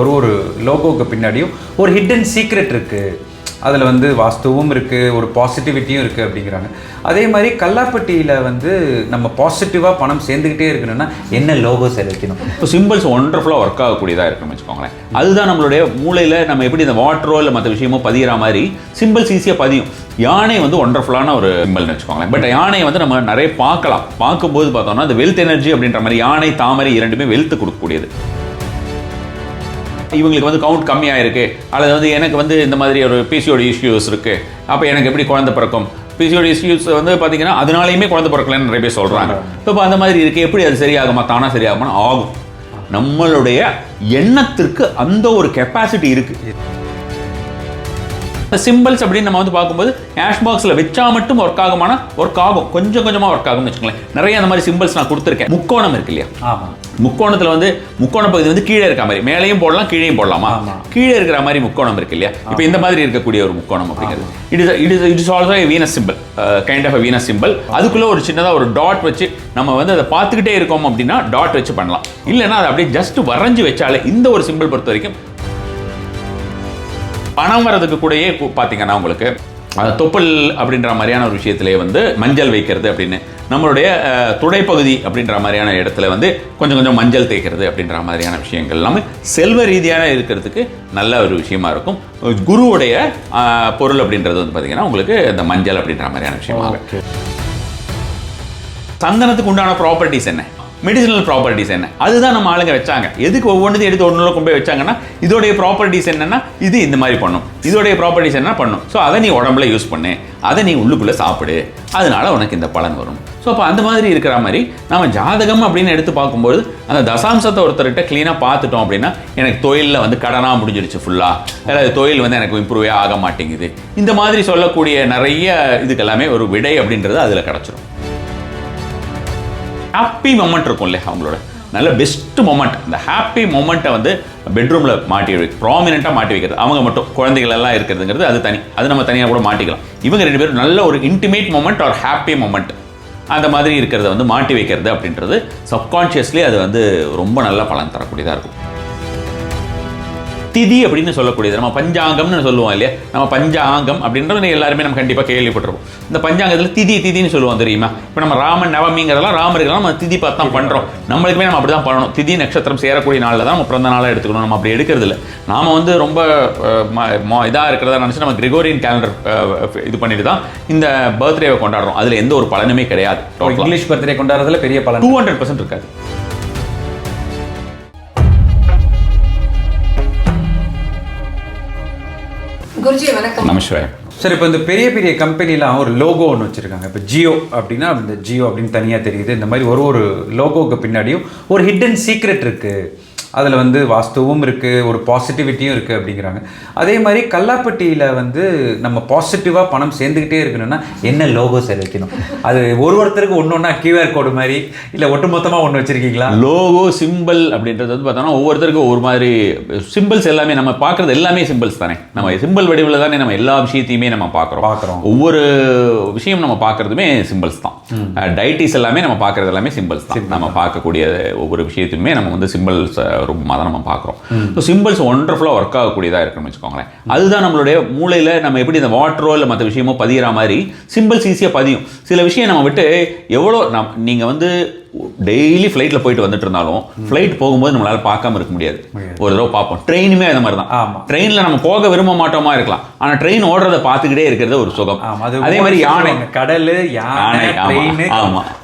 ஒரு லோகோக்கு பின்னாடியும் ஒரு ஹிடன் சீக்ரெட் இருக்குது. அதில் வந்து வாஸ்துவும் இருக்குது, ஒரு பாசிட்டிவிட்டியும் இருக்குது அப்படிங்கிறாங்க. அதே மாதிரி கல்லாப்பட்டியில் வந்து நம்ம பாசிட்டிவாக பணம் சேர்ந்துக்கிட்டே இருக்கணும்னா என்ன லோகோ செலக்கணும்? இப்போ சிம்பிள்ஸ் ஒண்டர்ஃபுல்லாக ஒர்க் ஆகக்கூடியதாக இருக்குன்னு வச்சுக்கோங்களேன். அதுதான் நம்மளுடைய மூளையில் நம்ம எப்படி இந்த வாட்டரோ இல்லை மற்ற விஷயமோ பதிகிற மாதிரி சிம்பிள்ஸ் ஈஸியாக பதியும். யானை வந்து ஒண்டர்ஃபுல்லான ஒரு சிம்பிள்னு வச்சுக்கோங்களேன். பட் யானையை வந்து நம்ம நிறைய பார்க்கலாம். பார்க்கும்போது பார்த்தோம்னா இந்த வெல்த் எனர்ஜி அப்படின்ற மாதிரி யானை தாமரை இரண்டுமே வெல்த் கொடுக்கக்கூடியது. இவங்களுக்கு வந்து கவுண்ட் கம்மியாக இருக்குது, அல்லது வந்து எனக்கு வந்து இந்த மாதிரி ஒரு பிசிஓடி இஷ்யூஸ் இருக்குது, அப்போ எனக்கு எப்படி குழந்தை பிறக்கும்? பிசிஓடி இஷ்யூஸ் வந்து பார்த்தீங்கன்னா அதனாலையுமே குழந்தை பிறக்கலன்னு நிறைய பேர் சொல்கிறாங்க. இப்போ அந்த மாதிரி இருக்குது, எப்படி அது சரியாகுமா? தானாக சரியாகுமா? ஆகும். நம்மளுடைய எண்ணத்திற்கு அந்த ஒரு கெப்பாசிட்டி இருக்குது. சிம்பிள்ஸ் அப்படின்னு நம்ம வந்து பார்க்கும்போது கேஷ் பாக்ஸில் வச்சா மட்டும் ஒர்க் ஆகுமானா ஒர்க் ஆகும், கொஞ்சம் கொஞ்சமாக ஒர்க் ஆகும்னு வச்சுக்கோங்களேன். நிறைய அந்த மாதிரி சிம்பிள்ஸ் நான் கொடுத்துருக்கேன். முக்கோணம் இருக்கு இல்லையா? ஆமாம். முக்கோணத்தில் வந்து முக்கோண பகுதி வந்து கீழே இருக்க மாதிரி மேலேயும் போடலாம் கீழேயும் போடலாமா? கீழே இருக்கிற மாதிரி முக்கோணம் இருக்கு இல்லையா? இப்போ இந்த மாதிரி இருக்கக்கூடிய ஒரு முக்கோணம் அப்படிங்கிறது it is also Venus symbol, kind of Venus symbol. அதுக்குள்ளே ஒரு சின்னதாக ஒரு டாட் வச்சு நம்ம வந்து அதை பார்த்துக்கிட்டே இருக்கோம் அப்படின்னா டாட் வச்சு பண்ணலாம். இல்லைன்னா அதை அப்படியே ஜஸ்ட் வரைஞ்சி வச்சாலே இந்த ஒரு சிம்பிள் பொறுத்த வரைக்கும் பணம் வர்றதுக்கு கூடயே பார்த்தீங்கன்னா உங்களுக்கு தொப்பல் அப்படின்ற மாதிரியான ஒரு விஷயத்திலே வந்து மஞ்சள் வைக்கிறது அப்படின்னு, நம்மளுடைய துடைப்பகுதி அப்படின்ற மாதிரியான இடத்துல வந்து கொஞ்சம் கொஞ்சம் மஞ்சள் தேய்க்கிறது அப்படின்ற மாதிரியான விஷயங்கள் எல்லாமே செல்வ ரீதியான இருக்கிறதுக்கு நல்ல ஒரு விஷயமா இருக்கும். குருவுடைய பொருள் அப்படின்றது வந்து பார்த்தீங்கன்னா உங்களுக்கு இந்த மஞ்சள் அப்படின்ற மாதிரியான விஷயமாக. சந்தனத்துக்கு உண்டான ப்ராப்பர்ட்டிஸ் என்ன, மெடிசினல் ப்ராப்பர்ட்டிஸ் என்ன, அதுதான் நம்ம ஆளுங்க வச்சாங்க. எதுக்கு ஒவ்வொன்றுத்தையும் எடுத்து ஒன்றுல கொண்டு போய் வச்சாங்கன்னா இதோடைய ப்ராப்பர்ட்டிஸ் என்னன்னா இது இந்த மாதிரி பண்ணும், இதோடைய ப்ராப்பர்ட்டிஸ் என்ன பண்ணும், ஸோ அதை நீ உடம்புல யூஸ் பண்ணு, அதை நீ உள்ளுக்குள்ளே சாப்பிடு, அதனால உனக்கு இந்த பலன் வரும். ஸோ அப்போ அந்த மாதிரி இருக்கிற மாதிரி நம்ம ஜாதகம் அப்படின்னு எடுத்து பார்க்கும்போது அந்த தசாம்சத்தை ஒருத்தர்கிட்ட க்ளீனாக பார்த்துட்டோம் அப்படின்னா எனக்கு தொழிலில் வந்து கடனாக முடிஞ்சிருச்சு ஃபுல்லாக, அதாவது தொழில் வந்து எனக்கு இம்ப்ரூவே ஆக மாட்டேங்குது, இந்த மாதிரி சொல்லக்கூடிய நிறைய இதுக்கெல்லாமே ஒரு விடை அப்படின்றது அதில் கிடச்சிரும். ஹாப்பி மொமெண்ட் இருக்கும் இல்லையா அவங்களோட நல்ல பெஸ்ட் மொமெண்ட், இந்த ஹாப்பி மொமெண்ட்டை வந்து பெட்ரூமில் மாட்டி ப்ராமினெண்ட்டாக மாட்டி வைக்கிறது. அவங்க மட்டும் குழந்தைகள் எல்லாம் இருக்கிறதுங்கிறது அது தனி, அது நம்ம தனியாக கூட மாட்டிக்கலாம். இவங்க ரெண்டு பேரும் நல்ல ஒரு இன்டிமேட் மொமெண்ட் ஒரு ஹாப்பி மொமெண்ட் அந்த மாதிரி இருக்கிறத வந்து மாட்டி வைக்கிறது அப்படின்றது சப்கான்ஷியஸ்லி அது வந்து ரொம்ப நல்ல பலன் தரக்கூடியதாக இருக்கும். திதி அப்படின்னு சொல்லக்கூடியது நம்ம பஞ்சாங்கம்னு சொல்லுவோம் இல்லையா? நம்ம பஞ்சாங்கம் அப்படின்றது எல்லாருமே நம்ம கண்டிப்பாக கேள்விப்பட்டிருப்போம். இந்த பஞ்சாங்கத்தில் திதின்னு சொல்லுவோம் தெரியுமா? இப்போ நம்ம ராமன் நவமிங்கிறதெல்லாம் ராமருக்கெல்லாம் நம்ம திதி பார்த்து தான் பண்ணுறோம். நம்மளுக்குமே நம்ம அப்படி தான் பண்ணணும். திதி நட்சத்திரம் சேரக்கூடிய நாளில் தான் நம்ம பிறந்த நாளாக எடுத்துக்கணும். நம்ம அப்படி எடுக்கிறது இல்லை. நாம் வந்து ரொம்ப இதாக இருக்கிறதா நினச்சி நம்ம கிரிகோரியன் கேலண்டர் இது பண்ணிட்டு தான் இந்த பர்த்டேவை கொண்டாடுறோம். அதில் எந்த ஒரு பலனுமே கிடையாது. இங்கிலீஷ் பர்த்டே கொண்டாடுறதுல பெரிய பலன் 200% இருக்காது. குருஜி வணக்கம். நமஸ்காரம். சார், இப்போ இந்த பெரிய பெரிய கம்பெனிலாம் ஒரு லோகோ ஒன்று வச்சுருக்காங்க. இப்போ ஜியோ அப்படின்னா இந்த ஜியோ அப்படின்னு தனியாக தெரியுது. இந்த மாதிரி ஒரு லோகோக்கு பின்னாடியும் ஒரு ஹிடன் சீக்ரெட் இருக்குது. அதில் வந்து வாஸ்துவும் இருக்குது, ஒரு பாசிட்டிவிட்டியும் இருக்குது அப்படிங்கிறாங்க. அதே மாதிரி கல்லாப்பட்டியில் வந்து நம்ம பாசிட்டிவாக பணம் சேர்ந்துக்கிட்டே இருக்கணும்னா என்ன லோகோ செலக்கணும்? அது ஒருத்தருக்கு ஒன்று ஒன்றா QR கோடு மாதிரி இல்லை ஒட்டு மொத்தமாக ஒன்று வச்சுருக்கீங்களா? லோகோ சிம்பிள் அப்படின்றது வந்து பார்த்தோம்னா ஒவ்வொருத்தருக்கும் ஒரு மாதிரி சிம்பிள்ஸ் எல்லாமே நம்ம பார்க்குறது எல்லாமே சிம்பிள்ஸ் தானே. நம்ம சிம்பிள் வடிவில் தானே நம்ம எல்லா விஷயத்தையுமே நம்ம பார்க்குறோம். ஒவ்வொரு விஷயம் நம்ம பார்க்குறதுமே சிம்பிள்ஸ் தான். டைட்டிஸ் எல்லாமே நம்ம பார்க்குறது எல்லாமே சிம்பிள்ஸ் தான். நம்ம பார்க்கக்கூடிய ஒவ்வொரு விஷயத்தையுமே நம்ம வந்து சிம்பிள்ஸ் ரூபமாக தான் நம்ம பார்க்குறோம். ஸோ சிம்பிள்ஸ் ஒண்டர்ஃபுல்லாக ஒர்க் ஆகக்கூடியதாக இருக்குன்னு வச்சுக்கோங்களேன். அதுதான் நம்மளுடைய மூளையில் நம்ம எப்படி இந்த வாட்டரோ இல்லை மற்ற விஷயமோ பதிகிற மாதிரி சிம்பிள்ஸ் ஈஸியாக பதியும். சில விஷயம் நம்ம விட்டு எவ்வளோ நீங்கள் வந்து டெய்லி ஃப்ளைட்டில் போயிட்டு வந்துட்டு இருந்தாலும் ஃப்ளைட் போகும்போது நம்மளால பார்க்காம இருக்க முடியாது. ஒரு தடவை பார்ப்போம். ட்ரெயினுமே அந்த மாதிரி தான். ட்ரெயினில் நம்ம போக விரும்ப மாட்டோமா இருக்கலாம், ஆனால் ட்ரெயின் ஓடுறதை பார்த்துக்கிட்டே இருக்கிறது ஒரு சுகம். அதே மாதிரி யானை, கடல், யானை, ட்ரெயின்,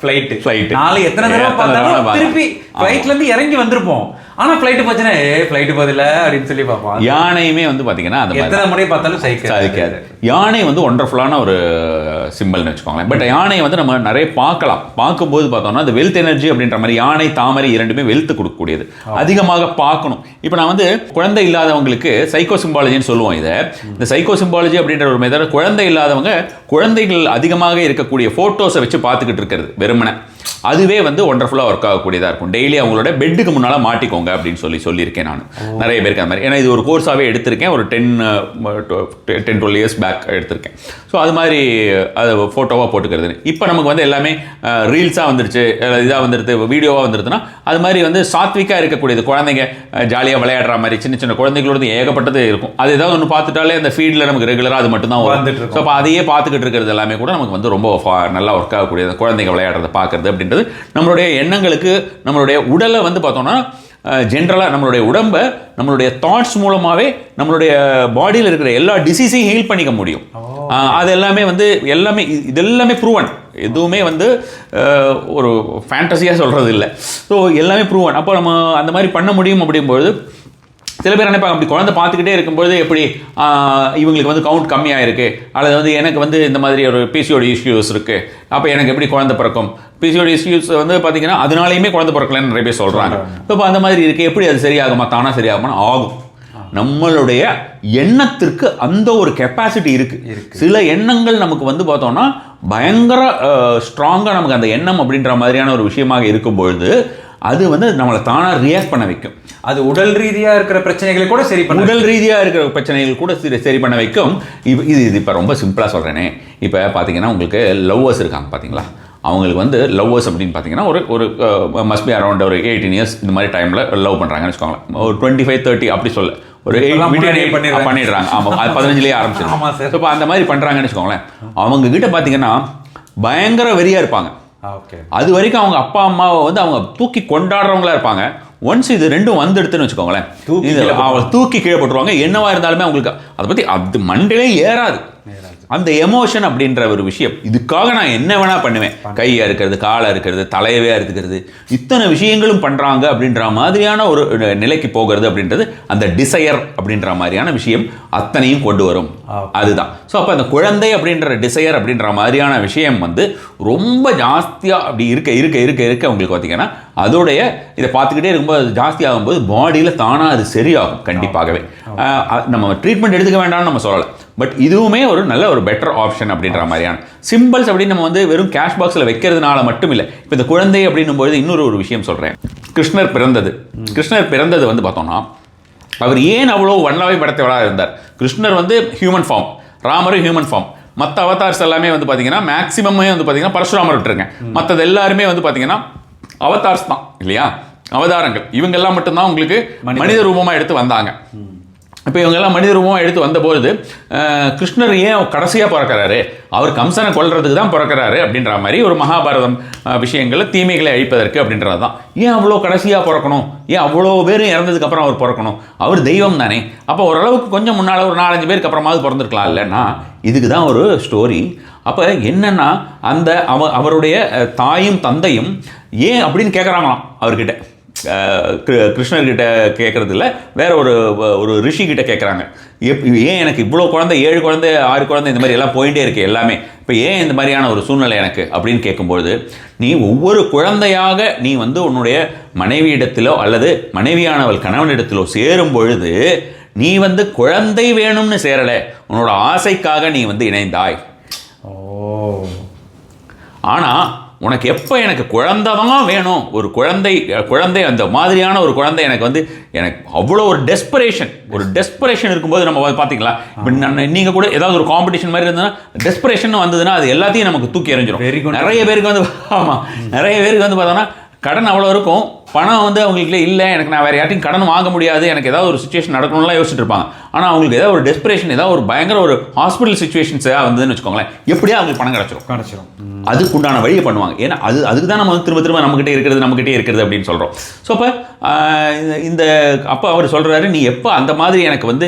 ஃப்ளைட் நாளை எத்தனை தடவை பார்த்தாலும் திருப்பி ஃப்ளைட்லேருந்து இறங்கி வந்திருப்போம். ஆனால் ஃப்ளைட்டு போச்சுன்னா ஃப்ளைட்டு போதில்லை அப்படின்னு சொல்லி பார்ப்போம். யானையுமே வந்து பார்த்தீங்கன்னா அந்த எத்தனை முறை பார்த்தாலும் சாதிக்காது. யானை வந்து ஒண்டர்ஃபுல்லான ஒரு சிம்பிள்னு வச்சுக்கோங்களேன். பட் யானையை வந்து நம்ம நிறைய பார்க்கலாம். பார்க்கும்போது பார்த்தோம்னா அந்த வெல்த் எனர்ஜி அப்படின்ற மாதிரி யானை தாமரை இரண்டுமே வெல்த் கொடுக்கக்கூடியது. அதிகமாக பார்க்கணும். இப்போ நான் வந்து குழந்தை இல்லாதவங்களுக்கு சைக்கோ சிம்பாலஜின்னு சொல்லுவோம். இதை இந்த சைக்கோ சிம்பாலஜி அப்படின்ற ஒரு மெத்தட் குழந்தை இல்லாதவங்க குழந்தைகள் அதிகமாக இருக்கக்கூடிய ஃபோட்டோஸை வச்சு பார்த்துக்கிட்டு இருக்கிறது வெறுமனை. அதுவே வந்து ஒண்டர்ஃபுல்லாக ஒர்க் ஆகக்கூடியதாக இருக்கும். டெய்லி அவங்களோட பெட்டுக்கு முன்னால் மாட்டிக்கோங்க அப்படின்னு சொல்லியிருக்கேன் நான் நிறைய பேருக்கு அந்த மாதிரி. ஏன்னா இது ஒரு கோர்ஸாகவே எடுத்திருக்கேன், ஒரு 10-12 இயர்ஸ் பேக் எடுத்திருக்கேன். ஸோ அது மாதிரி அதை ஃபோட்டோவாக போட்டுக்கிறது. இப்போ நமக்கு வந்து எல்லாமே ரீல்ஸாக வந்துருச்சு, இதாக வந்துடுது, வீடியோவாக வந்துடுதுன்னா அது மாதிரி வந்து சாத்விக்காக இருக்கக்கூடியது. குழந்தைங்க ஜாலியாக விளையாடுற மாதிரி சின்ன சின்ன குழந்தைங்களோட ஏகப்பட்டது இருக்கும். அது ஏதாவது ஒன்று பார்த்துட்டாலே அந்த ஃபீல்டில் நமக்கு ரெகுலராக அது மட்டும் தான் வந்துட்டு. ஸோ அப்போ அதையே பார்த்துக்கிட்டு இருக்கிறது எல்லாமே கூட நமக்கு வந்து ரொம்ப நல்லா ஒர்க் ஆகக்கூடியது. குழந்தைங்க விளையாடுறதை பார்க்குறது அப்படின்றது நம்மளுடைய எண்ணங்களுக்கு, நம்மளுடைய உடலை வந்து பார்த்தோம்னா ஜென்ரலாக நம்மளுடைய உடம்பை நம்மளுடைய தாட்ஸ் மூலமாகவே நம்மளுடைய பாடியில் இருக்கிற எல்லா டிசீஸையும் ஹீல் பண்ணிக்க முடியும். அது எல்லாமே வந்து எல்லாமே இதெல்லாமே ப்ரூவன். எதுவுமே வந்து ஒரு ஃபேண்டஸியாக சொல்கிறது இல்லை. ஸோ எல்லாமே ப்ரூவன். அப்போ நம்ம அந்த மாதிரி பண்ண முடியும். அப்படிங்கும்போது சில பேர் நினைப்பாங்க, அப்படி குழந்தை பார்த்துக்கிட்டே இருக்கும்போது எப்படி இவங்களுக்கு வந்து கவுண்ட் கம்மியாக இருக்குது, அல்லது வந்து எனக்கு வந்து இந்த மாதிரி ஒரு பிசிஓடி இஷ்யூஸ் இருக்குது, அப்போ எனக்கு எப்படி குழந்தை பிறக்கும், பிசிஓடி இஷ்யூஸ் வந்து பார்த்தீங்கன்னா அதனாலையுமே குழந்தை பிறக்கலன்னு நிறைய பேர் சொல்கிறாங்க. இப்போ அந்த மாதிரி இருக்குது, எப்படி அது சரியாகுமா, தானாக சரியாகுமா? ஆகும். நம்மளுடைய எண்ணத்திற்கு அந்த ஒரு கெப்பாசிட்டி இருக்குது. சில எண்ணங்கள் நமக்கு வந்து பார்த்தோம்னா பயங்கர ஸ்ட்ராங்காக நமக்கு அந்த எண்ணம் அப்படின்ற மாதிரியான ஒரு விஷயமாக இருக்கும்பொழுது அது வந்து நம்மளை தானாக ரியாக்ட் பண்ண வைக்கும். அது உடல் ரீதியாக இருக்கிற பிரச்சனைகளை கூட சரி பண்ண, உடல் ரீதியாக இருக்கிற பிரச்சனைகள் கூட சரி பண்ண வைக்கும். இது இப்போ ரொம்ப சிம்பிளாக சொல்கிறேனே. இப்போ பார்த்தீங்கன்னா உங்களுக்கு லவ்வர்ஸ் இருக்காங்க பார்த்தீங்களா, அவங்களுக்கு வந்து லவ்வர்ஸ் அப்படின்னு பார்த்தீங்கன்னா ஒரு மஸ்ட் பி அரௌண்ட் ஒரு 18 இயர்ஸ் இந்த மாதிரி டைமில் லவ் பண்ணுறாங்கன்னு வச்சுக்கோங்களேன். ஒரு 25-30 அப்படி சொல்ல ஒரு பண்ணிடுறாங்க. ஆமாம், 15லேயே ஆரம்பிச்சிடும். ஸோ இப்போ அந்த மாதிரி பண்ணுறாங்கன்னு வச்சுக்கோங்களேன். அவங்க கிட்ட பார்த்தீங்கன்னா பயங்கர வெறியாக இருப்பாங்க. அது வரைக்கும் அவங்க அப்பா அம்மாவை வந்து அவங்க தூக்கி கொண்டாடுறவங்களா இருப்பாங்க. ஒன்ஸ் இது ரெண்டும் வந்துடுதுன்னு வச்சுக்கோங்களேன், அவங்களை தூக்கி கீழே போட்டுருவாங்க. என்னவா இருந்தாலுமே அவங்களுக்கு அதை பற்றி அது மண்டையிலே ஏறாது. அந்த எமோஷன் அப்படின்ற ஒரு விஷயம், இதுக்காக நான் என்ன வேணா பண்ணுவேன், கையை இருக்கிறது, காலை இருக்கிறது, தலையவே இருக்கிறது, இத்தனை விஷயங்களும் பண்ணுறாங்க அப்படின்ற மாதிரியான ஒரு நிலைக்கு போகிறது அப்படின்றது அந்த டிசையர் அப்படின்ற மாதிரியான விஷயம் அத்தனையும் கொண்டு வரும். அதுதான். ஸோ அப்போ அந்த குழந்தை அப்படின்ற டிசையர் அப்படின்ற மாதிரியான விஷயம் வந்து ரொம்ப ஜாஸ்தியாக அப்படி இருக்க உங்களுக்கு பார்த்தீங்கன்னா அதோடைய இதை பார்த்துக்கிட்டே இருக்கும்போது அது ஜாஸ்தி ஆகும்போது பாடியில் தானாக அது சரியாகும். கண்டிப்பாகவே நம்ம ட்ரீட்மெண்ட் எடுத்துக்க வேண்டாம்னு நம்ம சொல்லலை. பட் இதுவுமே ஒரு நல்ல ஒரு பெட்டர் ஆப்ஷன் அப்படின்ற மாதிரியான சிம்பிள்ஸ் அப்படின்னு நம்ம வந்து வெறும் கேஷ் பாக்ஸில் வைக்கிறதுனால மட்டும் இல்லை. இப்போ இந்த குழந்தை அப்படின்னும்போது இன்னொரு ஒரு விஷயம் சொல்கிறேன். கிருஷ்ணர் பிறந்தது வந்து பார்த்தோம்னா அவர் ஏன் அவ்வளோ வண்ணாவை படைத்தவராக இருந்தார். கிருஷ்ணர் வந்து ஹியூமன் ஃபார்ம், ராமரும் ஹியூமன் ஃபார்ம். மற்ற அவதார்ஸ் எல்லாமே வந்து பார்த்தீங்கன்னா மேக்ஸிமமே வந்து பார்த்தீங்கன்னா பரசுராமர் விட்டுருங்க, மற்றது எல்லாருமே வந்து பார்த்தீங்கன்னா அவதார்ஸ் தான் இல்லையா, அவதாரங்கள். இவங்கெல்லாம் மட்டும்தான் உங்களுக்கு மனித ரூபமாக எடுத்து வந்தாங்க. இப்போ இவங்கெல்லாம் மனித ரூபமாக எடுத்து வந்தபோது கிருஷ்ணர் ஏன் கடைசியாக பிறக்கிறாரு, அவர் கம்சனை கொல்றதுக்கு தான் பிறக்கிறாரு அப்படின்ற மாதிரி ஒரு மகாபாரதம் விஷயங்களை தீமைகளை அழிப்பதற்கு அப்படின்றது தான். ஏன் அவ்வளோ கடைசியாக பிறக்கணும், ஏன் அவ்வளோ பேர் இறந்ததுக்கப்புறம் அவர் பிறக்கணும், அவர் தெய்வம் தானே. அப்போ ஓரளவுக்கு கொஞ்சம் முன்னால் ஒரு 4-5 பேருக்கு அப்புறமாவது பிறந்திருக்கலாம் இல்லைன்னா, இதுக்கு தான் ஒரு ஸ்டோரி. அப்போ என்னென்னா அந்த அவருடைய தாயும் தந்தையும் ஏன் அப்படின்னு கேட்குறாங்களாம் அவர்கிட்ட. கிருஷ்ணர்கிட்ட கேட்கறது இல்லை, வேற ஒரு ரிஷி கிட்ட கேட்குறாங்க. ஏன் எனக்கு இவ்வளோ குழந்தை, 7 குழந்தை 6 குழந்தை இந்த மாதிரி எல்லாம் போயிட்டே இருக்கு எல்லாமே, இப்போ ஏன் இந்த மாதிரியான ஒரு சூழ்நிலை எனக்கு அப்படின்னு கேட்கும்பொழுது, நீ ஒவ்வொரு குழந்தையாக நீ வந்து உன்னுடைய மனைவியிடத்திலோ அல்லது மனைவியானவள் கணவனிடத்திலோ சேரும் பொழுது நீ வந்து குழந்தை வேணும்னு சேரலை, உன்னோட ஆசைக்காக நீ வந்து இணைந்தாய். ஆனால் உனக்கு எப்போ எனக்கு குழந்தை தான் வேணும், ஒரு குழந்தை அந்த மாதிரியான ஒரு குழந்தை எனக்கு வந்து எனக்கு அவ்வளோ ஒரு டெஸ்பரேஷன் இருக்கும்போது நம்ம பார்த்தீங்களா, இப்போ நீங்கள் கூட ஏதாவது ஒரு காம்படிஷன் மாதிரி இருந்ததுன்னா டெஸ்பரேஷன் வந்ததுன்னா அது எல்லாத்தையும் நமக்கு தூக்கி எறிஞ்சிடும். நிறைய பேருக்கு வந்து பார்த்தோன்னா கடன் அவ்வளோ இருக்கும், பணம் வந்து அவங்களுக்கு இல்லை, எனக்கு நான் வேறு யார்ட்டையும் கடன் வாங்க முடியாது, எனக்கு ஏதாவது ஒரு சுச்சுவேஷன் நடக்கணும்லாம் யோசிச்சுட்டு இருப்பாங்க. ஆனால் அவங்களுக்கு ஏதாவது ஒரு டெஸ்பரேஷன், ஏதாவது ஒரு பயங்கர ஒரு ஹாஸ்பிட்டல் சுச்சுவேஷன்ஸாக வந்ததுன்னு வச்சுக்கோங்களேன், எப்படியா அவங்களுக்கு பணம் கிடச்சிரும். அதுக்குண்டான வழியை பண்ணுவாங்க. ஏன்னா அதுக்கு தான் நம்ம வந்து திரும்ப நம்மகிட்டே இருக்கிறது அப்படின்னு சொல்கிறோம். ஸோ அப்போ அவர் சொல்கிறாரு, நீ எப்போ அந்த மாதிரி எனக்கு வந்து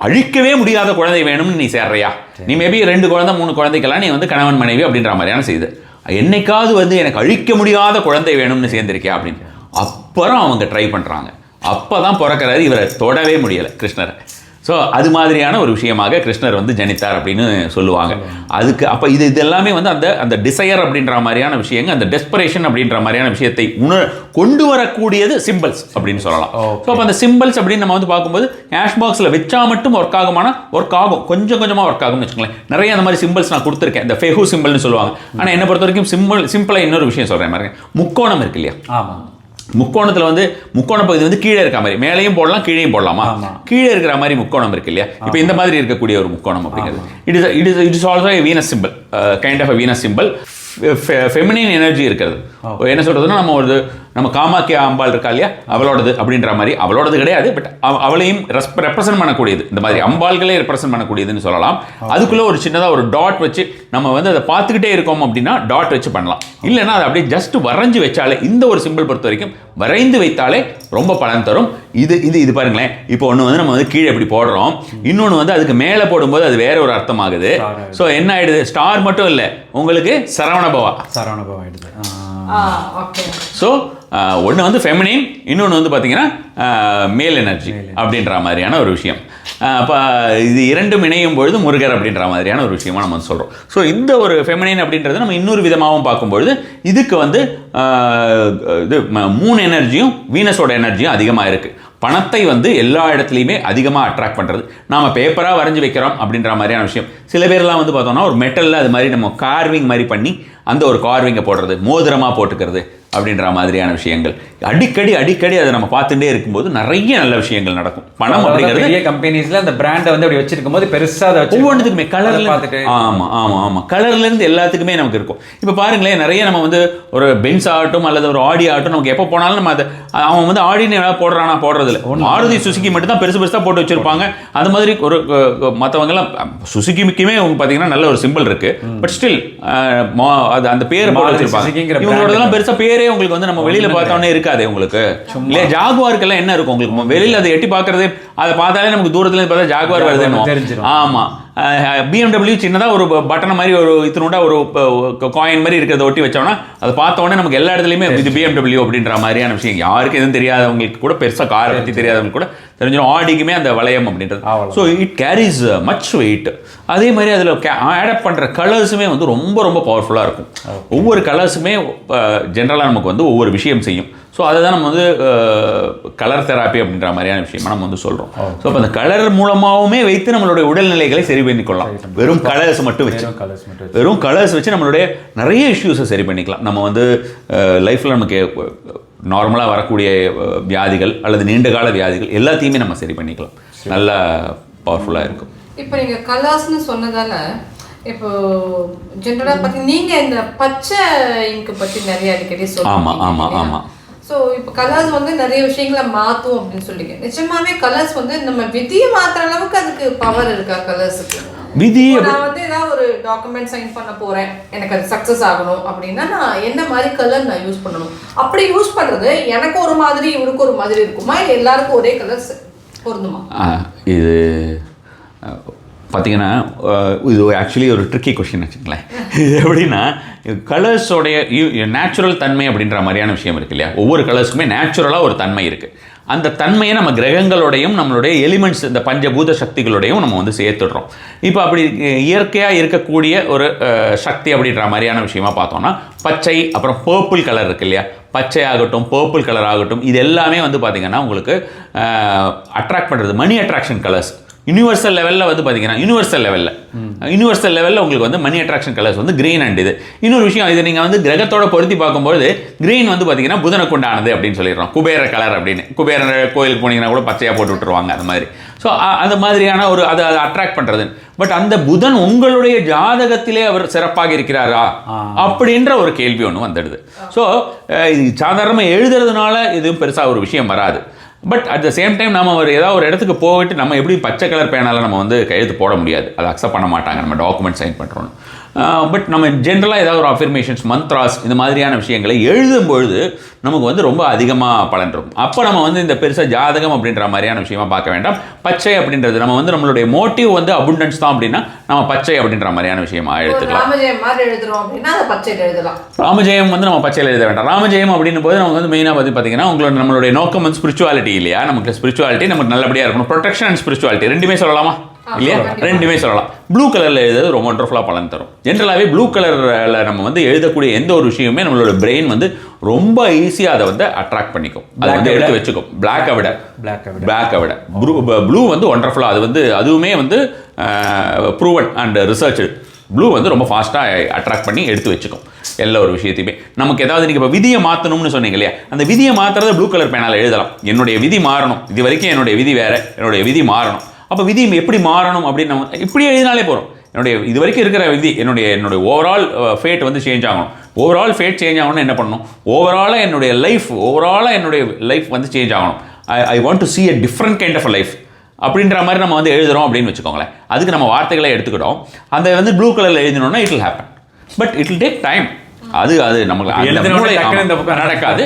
அழிக்கவே முடியாத குழந்தை வேணும்னு நீ சேர்றியா, நீ மேபி 2 குழந்தை 3 குழந்தைக்கெல்லாம் நீ வந்து கணவன் மனைவி அப்படின்ற மாதிரியான செய்து, என்னைக்காவது வந்து எனக்கு அழிக்க முடியாத குழந்தை வேணும்னு சேர்ந்திருக்கியா அப்படின்னு. அப்புறம் அவங்க ட்ரை பண்ணுறாங்க. அப்போ தான் பிறக்கிறாரு. இவரை தொடவே முடியலை கிருஷ்ணரை. ஸோ அது மாதிரியான ஒரு விஷயமாக கிருஷ்ணர் வந்து ஜனித்தார் அப்படின்னு சொல்லுவாங்க. அதுக்கு அப்போ இது எல்லாமே வந்து அந்த டிசையர் அப்படின்ற மாதிரியான விஷயங்கள், அந்த டெஸ்பரேஷன் அப்படின்ற மாதிரியான விஷயத்தை கொண்டு வரக்கூடியது சிம்பிள்ஸ் அப்படின்னு சொல்லலாம். ஸோ அப்போ அந்த சிம்பிள்ஸ் அப்படின்னு நம்ம வந்து பார்க்கும்போது கேஷ் பாக்ஸில் வச்சா மட்டும் ஒர்க் ஆகும், கொஞ்சம் கொஞ்சமாக ஒர்க் ஆகும்னு வச்சுக்கோங்களேன். நிறைய அந்த மாதிரி சிம்பிள்ஸ் நான் கொடுத்துருக்கேன், இந்த ஃபெஹு சிம்பிள்னு சொல்லுவாங்க. ஆனால் என்னை பொறுத்த வரைக்கும் சிம்பிளாக இன்னொரு விஷயம் சொல்கிறேன் பாருங்க, முக்கோணம் இருக்கு இல்லையா? ஆமாம். முக்கோணத்தில் வந்து முக்கோண பகுதி வந்து கீழே இருக்க மாதிரி மேலேயும் போடலாம் கீழேயும் போடலாமா? கீழே இருக்கிற மாதிரி முக்கோணம் இருக்கு இல்லையா? இப்போ இந்த மாதிரி இருக்கக்கூடிய ஒரு முக்கோணம் அப்படிங்கிறது it is also a Venus symbol, kind of a Venus symbol. Feminine energy இருக்கிறது. என்ன சொல்றதுன்னா, நம்ம காமாக்கியா அம்பாள் இருக்கா இல்லையா, அவளோடது அப்படின்ற மாதிரி, அவளோடது கிடையாது, பட் அவளையும் ரெப்ரசென்ட் பண்ணக்கூடியது, இந்த மாதிரி அம்பாள்களே ரெப்ரசென்ட் பண்ணக்கூடியதுன்னு சொல்லலாம். அதுக்குள்ள ஒரு சின்னதாக ஒரு டாட் வச்சு நம்ம வந்து அதை பார்த்துக்கிட்டே இருக்கோம் அப்படின்னா டாட் வச்சு பண்ணலாம். இல்லைன்னா அதை அப்படியே ஜஸ்ட் வரைஞ்சி வச்சாலே, இந்த ஒரு சிம்பிள் பொறுத்த வரைக்கும் வரைந்து வைத்தாலே ரொம்ப பலன் தரும். இது பாருங்களேன், இப்போ ஒன்று வந்து நம்ம வந்து கீழே இப்படி போடுறோம், இன்னொன்று வந்து அதுக்கு மேலே போடும்போது அது வேற ஒரு அர்த்தம் ஆகுது. ஸோ என்ன ஆயிடுது, ஸ்டார் மட்டும் இல்லை, உங்களுக்கு சரவணபவா ஆயிடுது. ஸோ ஒன்று வந்து ஃபெமினின், இன்னொன்று வந்து பார்த்தீங்கன்னா மேல் எனர்ஜி அப்படின்ற மாதிரியான ஒரு விஷயம். அப்போ இது இரண்டும் இணையும் பொழுது முருகர் அப்படின்ற மாதிரியான ஒரு விஷயமா நம்ம வந்து சொல்கிறோம். ஸோ இந்த ஒரு ஃபெமினின் அப்படின்றது நம்ம இன்னொரு விதமாகவும் பார்க்கும்பொழுது இதுக்கு வந்து இது மூன் எனர்ஜியும் வீனஸோட எனர்ஜியும் அதிகமாக இருக்குது. பணத்தை வந்து எல்லா இடத்துலையுமே அதிகமாக அட்ராக்ட் பண்ணுறது. நாம் பேப்பராக வரைஞ்சி வைக்கிறோம் அப்படின்ற மாதிரியான விஷயம். சில பேர்லாம் வந்து பார்த்தோம்னா ஒரு மெட்டலில் அது மாதிரி நம்ம கார்விங் மாதிரி பண்ணி அந்த ஒரு கார்விங்கை போடுறது, மோதிரமாக போட்டுக்கிறது அப்படின்ற மாதிரியான விஷயங்கள் அடிக்கடி அதை நம்ம பார்த்துட்டே இருக்கும்போது நிறைய நல்ல விஷயங்கள் நடக்கும். பணம் அப்படிங்கிறது பெரிய கம்பெனிஸ்ல அந்த பிராண்டை வந்து அப்படி வச்சிருக்கும் போது பெருசாக அதை வச்சு ஒவ்வொன்றுக்குமே கலர்ல பார்த்துட்டு, ஆமாம் கலர்ல இருந்து எல்லாத்துக்குமே நமக்கு இருக்கும். இப்போ பாருங்களேன், நிறைய நம்ம வந்து ஒரு பென்ஸ் ஆகட்டும் அல்லது ஒரு ஆடி ஆகட்டும், நமக்கு எப்போ போனாலும் நம்ம அதை அவன் வந்து ஆடின்னு ஏதாவது போடுறானா போடுறதில்ல. மாருதி சுசுகி மட்டும் தான் பெருசாக போட்டு வச்சிருப்பாங்க. அது மாதிரி ஒரு மற்றவங்கெல்லாம் சுசுகிக்குமே பார்த்தீங்கன்னா நல்ல ஒரு சிம்பிள் இருக்கு, பட் ஸ்டில் அது அந்த பேர் போட்டு வச்சிருப்பாங்க. இவங்களோடலாம் பெருசாக பேரே உங்களுக்கு வந்து நம்ம வெளியில பார்த்தோன்னே இருக்காது உங்களுக்கு. இல்லையா, ஜாகுவாருக்கெல்லாம் என்ன இருக்கும் உங்களுக்கு வெளியில அதை எட்டி பார்க்கறது, அதை பார்த்தாலே நமக்கு தூரத்துல இருந்து பார்த்தா ஜாகுவார் வருதுன்னு. ஆமா, BMW சின்னதாக ஒரு பட்டனை மாதிரி ஒரு இத்தினோட ஒரு காயின் மாதிரி இருக்கிறத ஒட்டி வச்சோம்னா அதை பார்த்த உடனே நமக்கு எல்லா இடத்துலையுமே இது BMW அப்படின்ற மாதிரியான விஷயம். யாருக்கு எதுவும் தெரியாதவங்களுக்கு கூட, பெருசாக காரை பற்றி தெரியாதவங்களுக்கு கூட தெரிஞ்சிடும். ஆடிக்குமே அந்த வளையம் அப்படின்றது. So it carries much weight. அதே மாதிரி அதில் ஆடப் பண்ணுற கலர்ஸுமே வந்து ரொம்ப ரொம்ப பவர்ஃபுல்லாக இருக்கும். ஒவ்வொரு கலர்ஸுமே ஜென்ரலாக நமக்கு வந்து ஒவ்வொரு விஷயம் செய்யும். ஸோ அதை தான் நம்ம வந்து கலர் தெராப்பி அப்படின்ற மாதிரியான விஷயமா நம்ம வந்து சொல்கிறோம். ஸோ அப்போ அந்த கலர் மூலமாகவுமே வைத்து நம்மளுடைய உடல்நிலைகளை சரி பண்ணிக்கொள்ளலாம். வெறும் கலர்ஸ் மட்டும் வச்சு நம்மளுடைய நிறைய இஷ்யூஸை சரி பண்ணிக்கலாம். நம்ம வந்து லைஃப்பில் நமக்கு நார்மலாக வரக்கூடிய வியாதிகள் அல்லது நீண்டகால வியாதிகள் எல்லாத்தையுமே நம்ம சரி பண்ணிக்கலாம். நல்லா பவர்ஃபுல்லாக இருக்கும். இப்போ நீங்கள் கலர்ஸ்னு சொன்னதால, இப்போ ஜென்ரலாக பார்த்தி நீங்கள் இந்த பச்சை இங்கு பற்றி நிறைய அடிக்கடி சொல்லுங்க. ஆமாம். ஸோ இப்போ கலர்ஸ் வந்து நிறைய விஷயங்களை மாற்றும் அப்படின்னு சொல்லிங்க. நிஜமாவே கலர்ஸ் வந்து நம்ம விதியை மாற்றுற அளவுக்கு அதுக்கு பவர் இருக்கா கலர்ஸுக்கு? நான் வந்து ஏதாவது ஒரு டாக்குமெண்ட் சைன் பண்ண போறேன், எனக்கு அது சக்ஸஸ் ஆகணும் அப்படின்னா நான் என்ன மாதிரி கலர் நான் யூஸ் பண்ணணும்? அப்படி யூஸ் பண்றது எனக்கு ஒரு மாதிரி இவருக்கு ஒரு மாதிரி இருக்குமா, இல்லை எல்லாருக்கும் ஒரே கலர் பொருந்துமா? இது பார்த்தீங்கன்னா இது ஆக்சுவலி ஒரு ட்ரிக்கி கொஸ்டின் வச்சுங்களேன். இது எப்படின்னா, கலர்ஸோடைய நேச்சுரல் தன்மை அப்படின்ற மாதிரியான விஷயம் இருக்கு இல்லையா? ஒவ்வொரு கலர்ஸுக்குமே நேச்சுரலாக ஒரு தன்மை இருக்குது. அந்த தன்மையை நம்ம கிரகங்களோடையும் நம்மளுடைய எலிமெண்ட்ஸ், இந்த பஞ்சபூத சக்திகளோடையும் நம்ம வந்து சேர்த்துடுறோம். இப்போ அப்படி இயற்கையாக இருக்கக்கூடிய ஒரு சக்தி அப்படின்ற மாதிரியான விஷயமா பார்த்தோம்னா, பச்சை, அப்புறம் பர்பிள் கலர் இருக்கு இல்லையா? பச்சை ஆகட்டும், பர்பிள் கலர் ஆகட்டும், இது எல்லாமே வந்து பார்த்திங்கன்னா உங்களுக்கு அட்ராக்ட் பண்ணுறது மணி அட்ராக்ஷன் கலர்ஸ். யூனிவர்சல் லெவலில் வந்து பார்த்தீங்கன்னா யூனிவர்சல் லெவலில் உங்களுக்கு வந்து மணி அட்ராக்ஷன் கலர்ஸ் வந்து கிரீன் அண்ட் இது. இன்னொரு விஷயம், இது நீங்கள் வந்து கிரகத்தோட பொருத்தி பார்க்கும்போது கிரீன் வந்து பார்த்தீங்கன்னா புதனுக்கு உண்டானது அப்படின்னு சொல்லிடுறோம். குபேர கலர் அப்படின்னு, குபேர கோயிலுக்கு போனீங்கன்னா கூட பச்சையாக போட்டு விட்டுருவாங்க அந்த மாதிரி. ஸோ அந்த மாதிரியான ஒரு அதை அட்ராக்ட் பண்ணுறது. பட் அந்த புதன் உங்களுடைய ஜாதகத்திலே அவர் சிறப்பாக இருக்கிறாரா அப்படின்ற ஒரு கேள்வி ஒன்று வந்துடுது. ஸோ இது சாதாரணமாக எழுதுறதுனால எதுவும் பெருசாக ஒரு விஷயம் வராது. But at the same time நம்ம ஏதாவது ஒரு இடத்துக்கு போயிட்டு நம்ம எப்படி பச்சை கலர் பேனால நம்ம வந்து கையெழுத்து போட முடியாது, அதை அக்செப்ட் பண்ண மாட்டாங்க நம்ம டாக்குமெண்ட் சைன் பண்ணுறோன்னு. பட் நம்ம ஜென்ரலாக ஏதாவது ஒரு அஃபர்மேஷன்ஸ் மந்த்ராஸ் இந்த மாதிரியான விஷயங்களை எழுதும் பொழுது நமக்கு வந்து ரொம்ப அதிகமாக பலன் இருக்கும். அப்போ நம்ம வந்து இந்த பெருசாக ஜாதகம் அப்படின்ற மாதிரியான விஷயமா பார்க்க வேண்டாம். பச்சை அப்படின்றது நம்ம வந்து நம்மளுடைய மோட்டிவ் வந்து அபுண்டன்ஸ் தான் அப்படின்னா நம்ம பச்சை அப்படின்ற மாதிரியான விஷயமா எடுத்துக்கலாம். ராமஜெயம் வந்து நம்ம பச்சையில் எழுத வேண்டாம். ராமஜெயம் அப்படின்னும் போது நமக்கு வந்து மெயினாக வந்து பார்த்தீங்கன்னா உங்களோட நம்மளுடைய நோக்கம் வந்து ஸ்பிரிச்சுவாலிட்டி இல்லையா? நமக்கு ஸ்பிரிச்சுவாலிட்டி நமக்கு நல்லபடியாக இருக்கணும். ப்ரொடெக்ஷன் அண்ட் ஸ்பிரிச்சுவாலிட்டி ரெண்டுமே சொல்லலாமா இல்லையா? ரெண்டுமே சொல்லலாம். ப்ளூ கலரில் எழுதுறது ரொம்ப ஒண்டர்ஃபுல்லாக பலன் தரும். ஜென்ரலாகவே ப்ளூ கலரில் நம்ம வந்து எழுதக்கூடிய எந்த ஒரு விஷயமே நம்மளோட பிரெயின் வந்து ரொம்ப ஈஸியாக அதை வந்து அட்ராக்ட் பண்ணிக்கும், அதை வந்து எடுத்து வச்சுக்கும். பிளாக்கை விட ப்ளூ வந்து ஒண்டர்ஃபுல்லாக அது வந்து அதுவுமே வந்து ப்ரூவன் அண்ட் ரிசர்ச். ப்ளூ வந்து ரொம்ப ஃபாஸ்ட்டாக அட்ராக்ட் பண்ணி எடுத்து வச்சுக்கும் எல்லா ஒரு விஷயத்தையுமே. நமக்கு ஏதாவது நீங்கள் இப்போ விதியை மாற்றணும்னு சொன்னீங்க இல்லையா? அந்த விதியை மாற்றுறத ப்ளூ கலர் பேனால் எழுதலாம். என்னுடைய விதி மாறணும், இது வரைக்கும் என்னுடைய விதி வேறு, என்னுடைய விதி மாறணும். அப்போ விதி எப்படி மாறணும் அப்படின்னு நம்ம இப்படியே எழுதினாலே போகிறோம். என்னுடைய இது வரைக்கும் இருக்கிற விதி என்னுடைய ஓவரால் ஃபேட் வந்து சேஞ்ச் ஆகணும். ஓவரால் ஃபேட் சேஞ்ச் ஆகணும்னா என்ன பண்ணணும்? ஓவராலாக என்னுடைய லைஃப் வந்து சேஞ்ச் ஆகணும். I want to see a different kind of a life அப்படின்ற மாதிரி நம்ம வந்து எழுதுகிறோம் அப்படின்னு வச்சுக்கோங்களேன். அதுக்கு நம்ம வார்த்தைகளை எடுத்துக்கிட்டோம். அந்த வந்து ப்ளூ கலரில் எழுதினோம்னா it will happen. But it will take time. அது நமக்கு நடக்காது.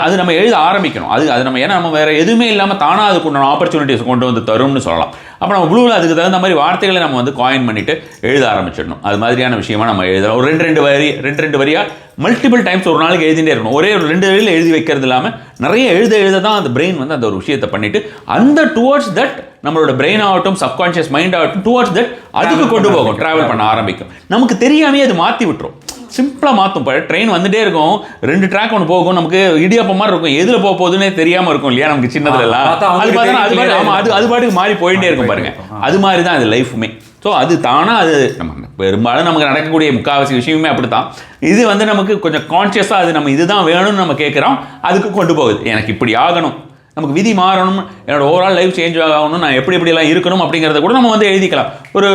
அது நம்ம எழுத ஆரம்பிக்கணும். அது நம்ம ஏன்னா நம்ம வேற எதுவுமே இல்லாமல் தானாக அதுக்குண்டான ஆப்பர்ச்சுனிட்டிஸ் கொண்டு வந்து தரும்னு சொல்லலாம். அப்போ நம்ம ப்ளூவில் அதுக்கு தகுந்த மாதிரி வார்த்தைகளை நம்ம வந்து காயின் பண்ணிட்டு எழுத ஆரம்பிச்சிடணும். அது மாதிரியான விஷயமா நம்ம எழுதலாம். ஒரு ரெண்டு வரியா மல்டிபிள் டைம்ஸ் ஒரு நாளைக்கு எழுதிட்டே இருக்கணும். ஒரே ஒரு 2 வரியில் எழுதி வைக்கிறது இல்லாமல் நிறைய எழுத தான் அந்த பிரெயின் வந்து அந்த ஒரு விஷயத்தை பண்ணிட்டு அந்த டுவர்ட்ஸ் தட் நம்மளோட பிரெயின் ஆகட்டும் சப்கான்ஷியஸ் மைண்ட் ஆகட்டும் டுவர்ட்ஸ் தட் அதுக்கு கொண்டு போகும், டிராவல் பண்ண ஆரம்பிக்கும். நமக்கு தெரியாமே அது மாற்றி விட்டுரும். சிம்பிளாக மாற்றும். இப்போ ட்ரெயின் வந்துட்டே இருக்கும், 2 ட்ராக் ஒன்று போகும், நமக்கு இடியாப்ப மாதிரி இருக்கும், எதில் போக போகுதுன்னே தெரியாமல் இருக்கும் இல்லையா? நமக்கு சின்னதுலாம் அது பாட்டுக்கு மாறி போயிட்டே இருக்கும் பாருங்க. அது மாதிரி தான் அது லைஃபுமே. ஸோ அது தானாக அது நம்ம பெரும்பாலும் நமக்கு நடக்கக்கூடிய முக்கால்வாசி விஷயமே அப்படி தான். இது வந்து நமக்கு கொஞ்சம் கான்ஷியஸாக அது நம்ம இதுதான் வேணும்னு நம்ம கேட்குறோம், அதுக்கு கொண்டு போகுது. எனக்கு இப்படி ஆகணும், நமக்கு விதி மாறணும், என்னோட ஓவரால் லைஃப் சேஞ்ச் ஆகணும், நான் எப்படிலாம் இருக்கணும் அப்படிங்கிறத கூட நம்ம வந்து எழுதிக்கலாம் ஒரு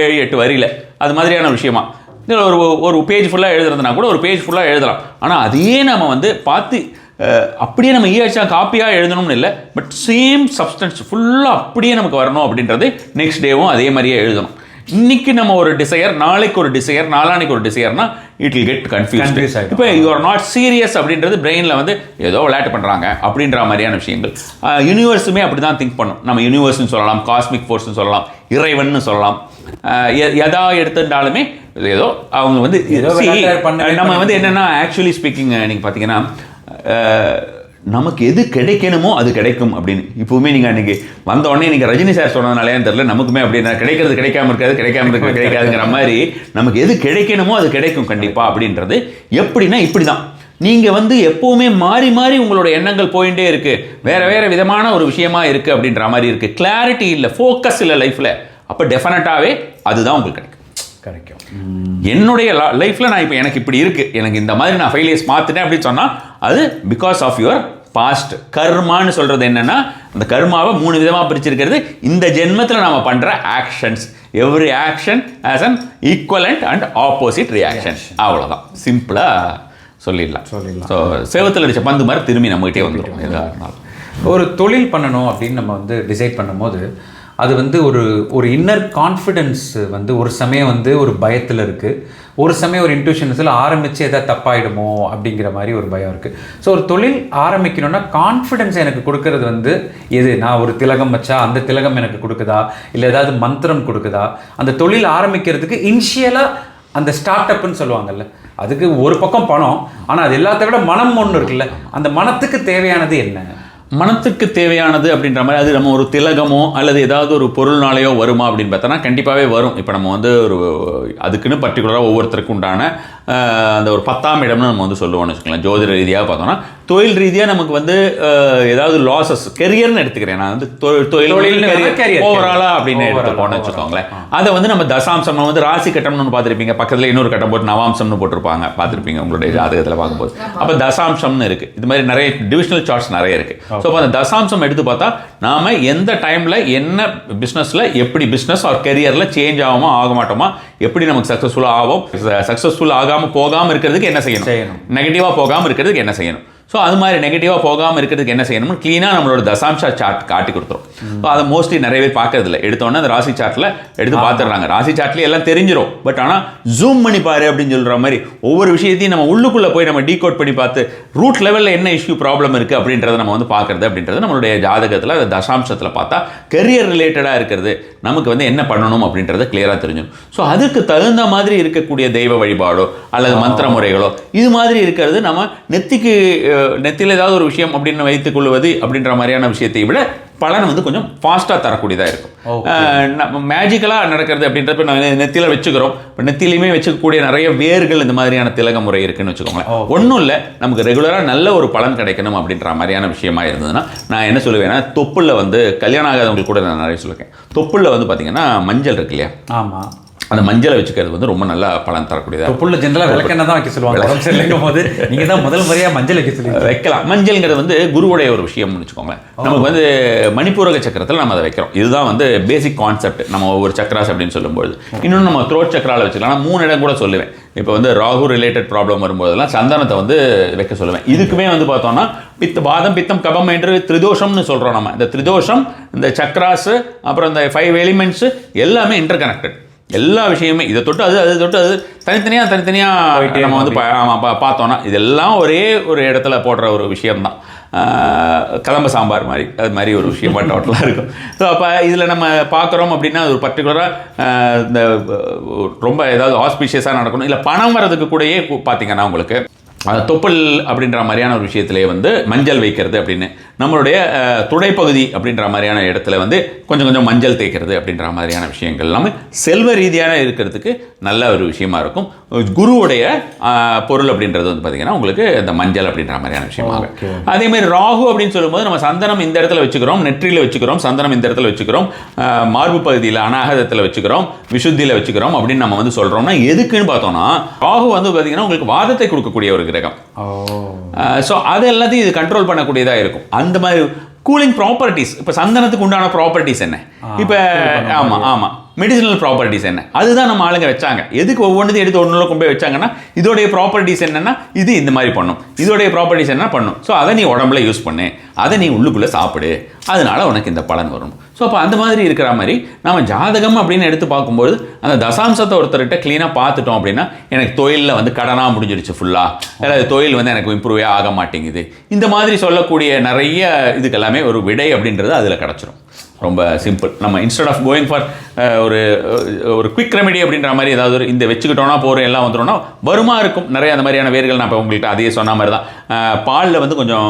7-8 வரியில். அது மாதிரியான விஷயமா இதில் ஒரு பேஜ் ஃபுல்லாக எழுதுறதுனா கூட ஒரு பேஜ் ஃபுல்லாக எழுதலாம். ஆனால் அதையே நம்ம வந்து பார்த்து அப்படியே நம்ம காப்பியாக எழுதணும்னு இல்லை, பட் சேம் சப்ஸ்டன்ஸ் ஃபுல்லாக அப்படியே நமக்கு வரணும் அப்படின்றது நெக்ஸ்ட் டேவும் அதே மாதிரியே எழுதணும். இன்னைக்கு நம்ம ஒரு டிசையர், நாளைக்கு ஒரு டிசையர், நாளானைக்கு ஒரு டிசையர்னா இட் வில் கெட் கன்ஃபியூஸ். இப்போ யூ ஆர் நாட் சீரியஸ் அப்படின்றது பிரெயினில் வந்து ஏதோ விளையாட்டு பண்ணுறாங்க அப்படின்ற மாதிரியான விஷயங்கள். யூனிவர்ஸுமே அப்படி தான் திங்க் பண்ணும். நம்ம யூனிவர்ஸ்னு சொல்லலாம், காஸ்மிக் ஃபோர்ஸ்னு சொல்லலாம், இறைவன் சொல்லலாம். எதா எடுத்துட்டாலுமே ஏதோ அவங்க வந்து நம்ம வந்து என்னென்னா ஆக்சுவலி ஸ்பீக்கிங் நீங்கள் பார்த்தீங்கன்னா நமக்கு எது கிடைக்கணுமோ அது கிடைக்கும் அப்படின்னு இப்போவுமே நீங்கள் அன்றைக்கி வந்த உடனே நீங்கள் ரஜினி சார் சொன்னதுனாலே தெரியல, நமக்குமே அப்படின்னா கிடைக்கிறது கிடைக்காம கிடைக்காதுங்கிற மாதிரி நமக்கு எது கிடைக்கணுமோ அது கிடைக்கும் கண்டிப்பாக அப்படின்றது. எப்படின்னா இப்படி தான் நீங்கள் வந்து எப்போவுமே மாறி உங்களோட எண்ணங்கள் போயிட்டே இருக்குது, வேறு விதமான ஒரு விஷயமா இருக்குது அப்படின்ற மாதிரி இருக்குது. கிளாரிட்டி இல்லை, ஃபோக்கஸ் இல்லை லைஃப்பில். அப்போ டெஃபினட்டாகவே அதுதான் உங்களுக்கு கிடைக்கும். என்னுடைய லைஃப்பில் நான் இப்போ எனக்கு இப்படி இருக்குது, எனக்கு இந்த மாதிரி நான் ஃபெயிலியர்ஸ் பார்த்துட்டேன் அப்படின்னு சொன்னால் அது பிகாஸ் ஆஃப் யுவர் பாஸ்ட். கர்மான்னு சொல்கிறது என்னென்னா அந்த கர்மாவை 3 விதமாக பிரிச்சிருக்கிறது. இந்த ஜென்மத்தில் நாம் பண்ணுற actions, every action as an equivalent and opposite reaction. அவ்வளோதான், சிம்பிளாக சொல்லிடலாம். ஸோ சேவத்தில் அடித்த பந்து மாதிரி திரும்பி நம்மகிட்டே வந்துடும். எதாக இருந்தாலும் ஒரு தொழில் பண்ணணும் அப்படின்னு நம்ம வந்து டிசைட் பண்ணும்போது அது வந்து ஒரு இன்னர் கான்ஃபிடென்ஸ் வந்து ஒரு சமயம் வந்து ஒரு பயத்தில் இருக்குது, ஒரு சமயம் ஒரு இன்ட்யூஷன்ஸில் ஆரம்பித்து எதாவது தப்பாயிடுமோ அப்படிங்கிற மாதிரி ஒரு பயம் இருக்குது. ஸோ ஒரு தொழில் ஆரம்பிக்கணும்னா கான்ஃபிடென்ஸ் எனக்கு கொடுக்கறது வந்து எது? நான் ஒரு திலகம் வச்சா அந்த திலகம் எனக்கு கொடுக்குதா, இல்லை ஏதாவது மந்திரம் கொடுக்குதா? அந்த தொழில் ஆரம்பிக்கிறதுக்கு இனிஷியலாக அந்த ஸ்டார்ட் அப்புன்னு சொல்லுவாங்கல்ல, அதுக்கு ஒரு பக்கம் பணம், ஆனால் அது எல்லாத்த விட மனம் ஒன்று இருக்குல்ல, அந்த மனத்துக்கு தேவையானது என்ன? மனத்துக்கு தேவையானது அப்படின்ற மாதிரி அது நம்ம ஒரு திலகமோ அல்லது ஏதாவது ஒரு பொருள்னாலேயோ வருமா அப்படின்னு பார்த்தோன்னா கண்டிப்பாகவே வரும். இப்போ நம்ம வந்து ஒரு அதுக்குன்னு பர்டிகுலராக ஒவ்வொருத்தருக்கு உண்டான அந்த ஒரு 10ஆம் இடம்னு நம்ம வந்து சொல்லுவோம்னு வச்சுக்கலாம். ஜோதிட ரீதியாக பார்த்தோம்னா தொழில் ரீதியாக நமக்கு வந்து ஏதாவது லாசஸ், கெரியர்னு எடுத்துக்கிறேன் நான் வந்து தொழில் ஓவராலாக அப்படின்னு எடுத்துக்கோன்னு வச்சுக்கோங்களேன். அதை வந்து நம்ம தசாம்சம் வந்து ராசி கட்டம்னு பார்த்துருப்பீங்க, பக்கத்தில் இன்னொரு கட்டம் போட்டு நவாம்சம்னு போட்டிருப்பாங்க, பார்த்துருப்பீங்க உங்களுடைய ஜாதகத்தில் பார்க்கும்போது. அப்போ தசாம்சம்னு இருக்குது, இது மாதிரி நிறைய டிவிஷனல் சார்ட்ஸ் நிறைய இருக்குது. ஸோ அப்போ அந்த தசாம்சம் எடுத்து பார்த்தா நாம் எந்த டைமில் என்ன பிஸ்னஸில் எப்படி பிஸ்னஸ் ஆர் கெரியரில் சேஞ்ச் ஆகாமோ ஆக மாட்டோமா, எப்படி நமக்கு சக்ஸஸ்ஃபுல்லாக ஆகும், சக்ஸஸ்ஃபுல் ஆகாமல் போகாமல் இருக்கிறதுக்கு என்ன செய்யணும், நெகட்டிவாக போகாமல் இருக்கிறதுக்கு என்ன செய்யணும். ஸோ அது மாதிரி நெகட்டிவாக போகாமல் இருக்கிறதுக்கு என்ன செய்யணும்னு க்ளீனாக நம்மளோட தசாம்சா சார்ட் காட்டி கொடுத்துரும். ஸோ அதை மோஸ்ட்லி நிறைய பேர் பார்க்கறதில்ல. எடுத்தோன்னே அந்த ராசி சார்ட்டில் எடுத்து பார்த்துடுறாங்க. ராசி சார்ட்லேயே எல்லாம் தெரிஞ்சிடும். பட் ஆனால் ஜூம் பண்ணி பாரு அப்படின்னு சொல்கிற மாதிரி ஒவ்வொரு விஷயத்தையும் நம்ம உள்ளுக்குள்ளே போய் நம்ம டீகோட் பண்ணி பார்த்து ரூட் லெவலில் என்ன இஷ்யூ ப்ராப்ளம் இருக்குது அப்படின்றத நம்ம வந்து பார்க்குறது அப்படின்றது நம்மளுடைய ஜாதகத்தில் அந்த தசாம்சத்தில் பார்த்தா கெரியர் ரிலேட்டடாக இருக்கிறது, நமக்கு வந்து என்ன பண்ணணும் அப்படின்றத கிளியராக தெரிஞ்சிடும். ஸோ அதுக்கு தகுந்த மாதிரி இருக்கக்கூடிய தெய்வ வழிபாடோ அல்லது மந்திர முறைகளோ இது மாதிரி இருக்கிறது நம்ம நெத்தியில் ஏதாவது ஒரு விஷயம் அப்படின்னு வைத்துக் கொள்வது அப்படின்ற மாதிரியான விஷயத்தை விட பலன் வந்து கொஞ்சம் ஃபாஸ்ட்டாக தரக்கூடியதாக இருக்கும். மேஜிக்கலாக நடக்கிறது அப்படின்றப்ப நம்ம நெத்தியில் வச்சுக்கிறோம். இப்போ நெத்திலையுமே வச்சுக்கக்கூடிய நிறைய வேர்கள் இந்த மாதிரியான திலக முறை இருக்குன்னு வச்சுக்கோங்களேன். ஒன்றும் இல்லை, நமக்கு ரெகுலராக நல்ல ஒரு பலன் கிடைக்கணும் அப்படின்ற மாதிரியான விஷயமா இருந்ததுன்னா நான் என்ன சொல்லுவேன்னா, தொப்புளில் வந்து கல்யாணம் ஆகாதவங்களுக்கு கூட நான் நிறைய சொல்லியிருக்கேன். தொப்புளில் வந்து பார்த்தீங்கன்னா மஞ்சள் இருக்கு இல்லையா, ஆமாம், அந்த மஞ்சளை வச்சுக்கிறது வந்து ரொம்ப நல்ல பலன் தரக்கூடியதாக. புள்ள ஜென்ரலாக விளக்கெண்ணெய் தான் வைக்க சொல்லுவாங்க. சொல்லிக்கும் போது நீங்கள் தான் முதல் முறையாக மஞ்சள் வைக்க சொல்லி வைக்கலாம். மஞ்சள்ங்கிறது வந்து குருவுடைய ஒரு விஷயம்னு வச்சுக்கோங்களேன். நமக்கு வந்து மணிப்பூரக சக்கரத்தில் நம்ம அதை வைக்கிறோம். இதுதான் வந்து பேசிக் கான்செப்ட் நம்ம ஒவ்வொரு சக்கராஸ் அப்படின்னு சொல்லும்போது. இன்னொன்று நம்ம த்ரோட் சக்கராவில் வச்சுக்கலாம். நான் 3 இடம் கூட சொல்லுவேன். இப்போ வந்து ராகு ரிலேட்டட் ப்ராப்ளம் வரும்போதெல்லாம் சந்தனத்தை வந்து வைக்க சொல்லுவேன். இதுக்குமே வந்து பார்த்தோம்னா வாதம் பித்தம் கபம் என்று திரிதோஷம்னு சொல்கிறோம். நம்ம இந்த திரிதோஷம், இந்த சக்கராஸு, அப்புறம் இந்த 5 எலிமெண்ட்ஸு எல்லாமே இன்டர் கனெக்டட். எல்லா விஷயமே இதை தொட்டு அது தொட்டு அது தனித்தனியாக நம்ம வந்து பார்த்தோன்னா இதெல்லாம் ஒரே ஒரு இடத்துல போடுற ஒரு விஷயம்தான். கதம்ப சாம்பார் மாதிரி அது மாதிரி ஒரு விஷயம் டோட்டலாக இருக்கும். ஸோ அப்போ இதில் நம்ம பார்க்குறோம் அப்படின்னா அது ஒரு பர்டிகுலராக இந்த ரொம்ப ஏதாவது ஆஸ்பிஷியஸாக நடக்கணும், இல்லை பணம் வர்றதுக்கு கூடயே பார்த்தீங்கன்னா உங்களுக்கு தொப்புள் அப்படின்ற மாதிரியான ஒரு விஷயத்திலே வந்து மஞ்சள் வைக்கிறது அப்படின்னு, நம்மளுடைய துடைப்பகுதி அப்படின்ற மாதிரியான இடத்துல வந்து கொஞ்சம் கொஞ்சம் மஞ்சள் தேய்க்கிறது அப்படின்ற மாதிரியான விஷயங்கள் எல்லாமே செல்வ ரீதியான இருக்கிறதுக்கு நல்ல ஒரு விஷயமா இருக்கும். குருவுடைய பொருள் அப்படின்றது வந்து பார்த்தீங்கன்னா உங்களுக்கு இந்த மஞ்சள் அப்படின்ற மாதிரியான விஷயமாக. அதேமாதிரி ராகு அப்படின்னு சொல்லும்போது நம்ம சந்தனம் இந்த இடத்துல வச்சுக்கிறோம், நெற்றியில் வச்சுக்கிறோம், சந்தனம் இந்த இடத்துல வச்சுக்கிறோம், மார்பு பகுதியில் அநாகதத்தில் வச்சுக்கிறோம், விசுத்தியில் வச்சுக்கிறோம் அப்படின்னு நம்ம வந்து சொல்கிறோம்னா எதுக்குன்னு பார்த்தோம்னா, ராகு வந்து பார்த்தீங்கன்னா உங்களுக்கு வாதத்தை கொடுக்கக்கூடிய ஒரு கிரகம். ஸோ அது எல்லாத்தையும் இது கண்ட்ரோல் பண்ணக்கூடியதாக இருக்கும். அந்த மாதிரி கூலிங் ப்ராப்பர்ட்டிஸ், இப்போ சந்தனத்துக்கு உண்டான ப்ராப்பர்ட்டிஸ் என்ன, இப்போ ஆமாம் மெடிசினல் ப்ராப்பர்ட்டிஸ் என்ன, அதுதான் நம்ம ஆளுங்க வச்சாங்க. எதுக்கு ஒவ்வொன்றுத்தையும் எடுத்து ஒன்றுல கொண்டு போய் வச்சாங்கன்னா இதோடைய ப்ராப்பர்ட்டிஸ் என்னென்னா இது இந்த மாதிரி பண்ணும், இதோடைய ப்ராப்பர்ட்டிஸ் என்ன பண்ணும், ஸோ அதை நீ உடம்புல யூஸ் பண்ணு, அதை நீ உள்ளுக்குள்ளே சாப்பிடு, அதனால உனக்கு இந்த பலன் வரும். ஸோ அப்போ அந்த மாதிரி இருக்கிற மாதிரி நம்ம ஜாதகம் அப்படின்னு எடுத்து பார்க்கும்போது அந்த தசாம்சத்தை ஒருத்தர்கிட்ட க்ளீனாக பார்த்துட்டோம் அப்படின்னா, எனக்கு தொழிலில் வந்து கடனாக முடிஞ்சிடுச்சு ஃபுல்லாக, அதாவது தொழில் வந்து எனக்கு இம்ப்ரூவே ஆக மாட்டேங்குது, இந்த மாதிரி சொல்லக்கூடிய நிறைய இதுக்கெல்லாமே ஒரு விடை அப்படின்றது அதில் கிடச்சிரும். ரொம்ப சிம்பிள். நம்ம இன்ஸ்டெட் ஆஃப் கோயிங் ஃபார் ஒரு குவிக் ரெமெடி அப்படின்ற மாதிரி ஏதாவது ஒரு இந்த வச்சுக்கிட்டோன்னா போகிற எல்லாம் வந்துட்டோம்னா வருமா இருக்கும். நிறைய அந்த மாதிரியான வேர்கள் நான் இப்போ உங்கள்கிட்ட அதையே சொன்ன மாதிரி தான். பாலில் வந்து கொஞ்சம்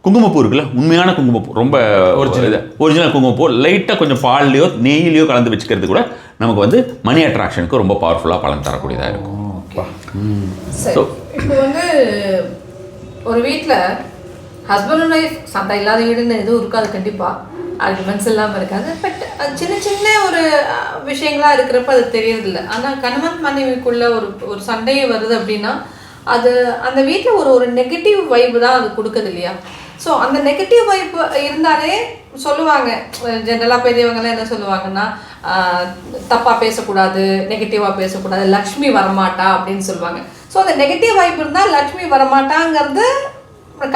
குங்குமப்பூ இருக்குல்ல, உண்மையான குங்குமப்பூ, ரொம்ப ஒரிஜினல் குங்குமப்பூ லைட்டாக கொஞ்சம் பால்லையோ நெய்யிலையோ கலந்து வச்சுக்கிறது கூட நமக்கு வந்து மணி அட்ராக்ஷனுக்கு ரொம்ப பவர்ஃபுல்லாக பலன் தரக்கூடியதாக இருக்கும். ஸோ இப்போ வந்து ஒரு வீட்டில் ஹஸ்பண்ட் அண்ட் ஒய்ஃப் சண்டை இல்லாத வீடுன்னு எதுவும் இருக்காது, கண்டிப்பாக ஆர்குமெண்ட்ஸ் இல்லாமல் இருக்காது. பட் அது சின்ன சின்ன ஒரு விஷயங்களாக இருக்கிறப்ப அது தெரியறதில்ல. ஆனால் கணவன் மனைவிக்குள்ள ஒரு சண்டையே வருது அப்படின்னா அது அந்த வீட்டில் ஒரு நெகட்டிவ் வைப்பு தான் அது கொடுக்குது இல்லையா? ஸோ அந்த நெகட்டிவ் வைப் இருந்தாலே சொல்லுவாங்க, ஜென்ரலாக பெரியவங்களாம் என்ன சொல்லுவாங்கன்னா, தப்பாக பேசக்கூடாது, நெகட்டிவாக பேசக்கூடாது, லக்ஷ்மி வரமாட்டா அப்படின்னு சொல்லுவாங்க. ஸோ அந்த நெகட்டிவ் வைப் இருந்தால் லக்ஷ்மி வரமாட்டாங்கிறது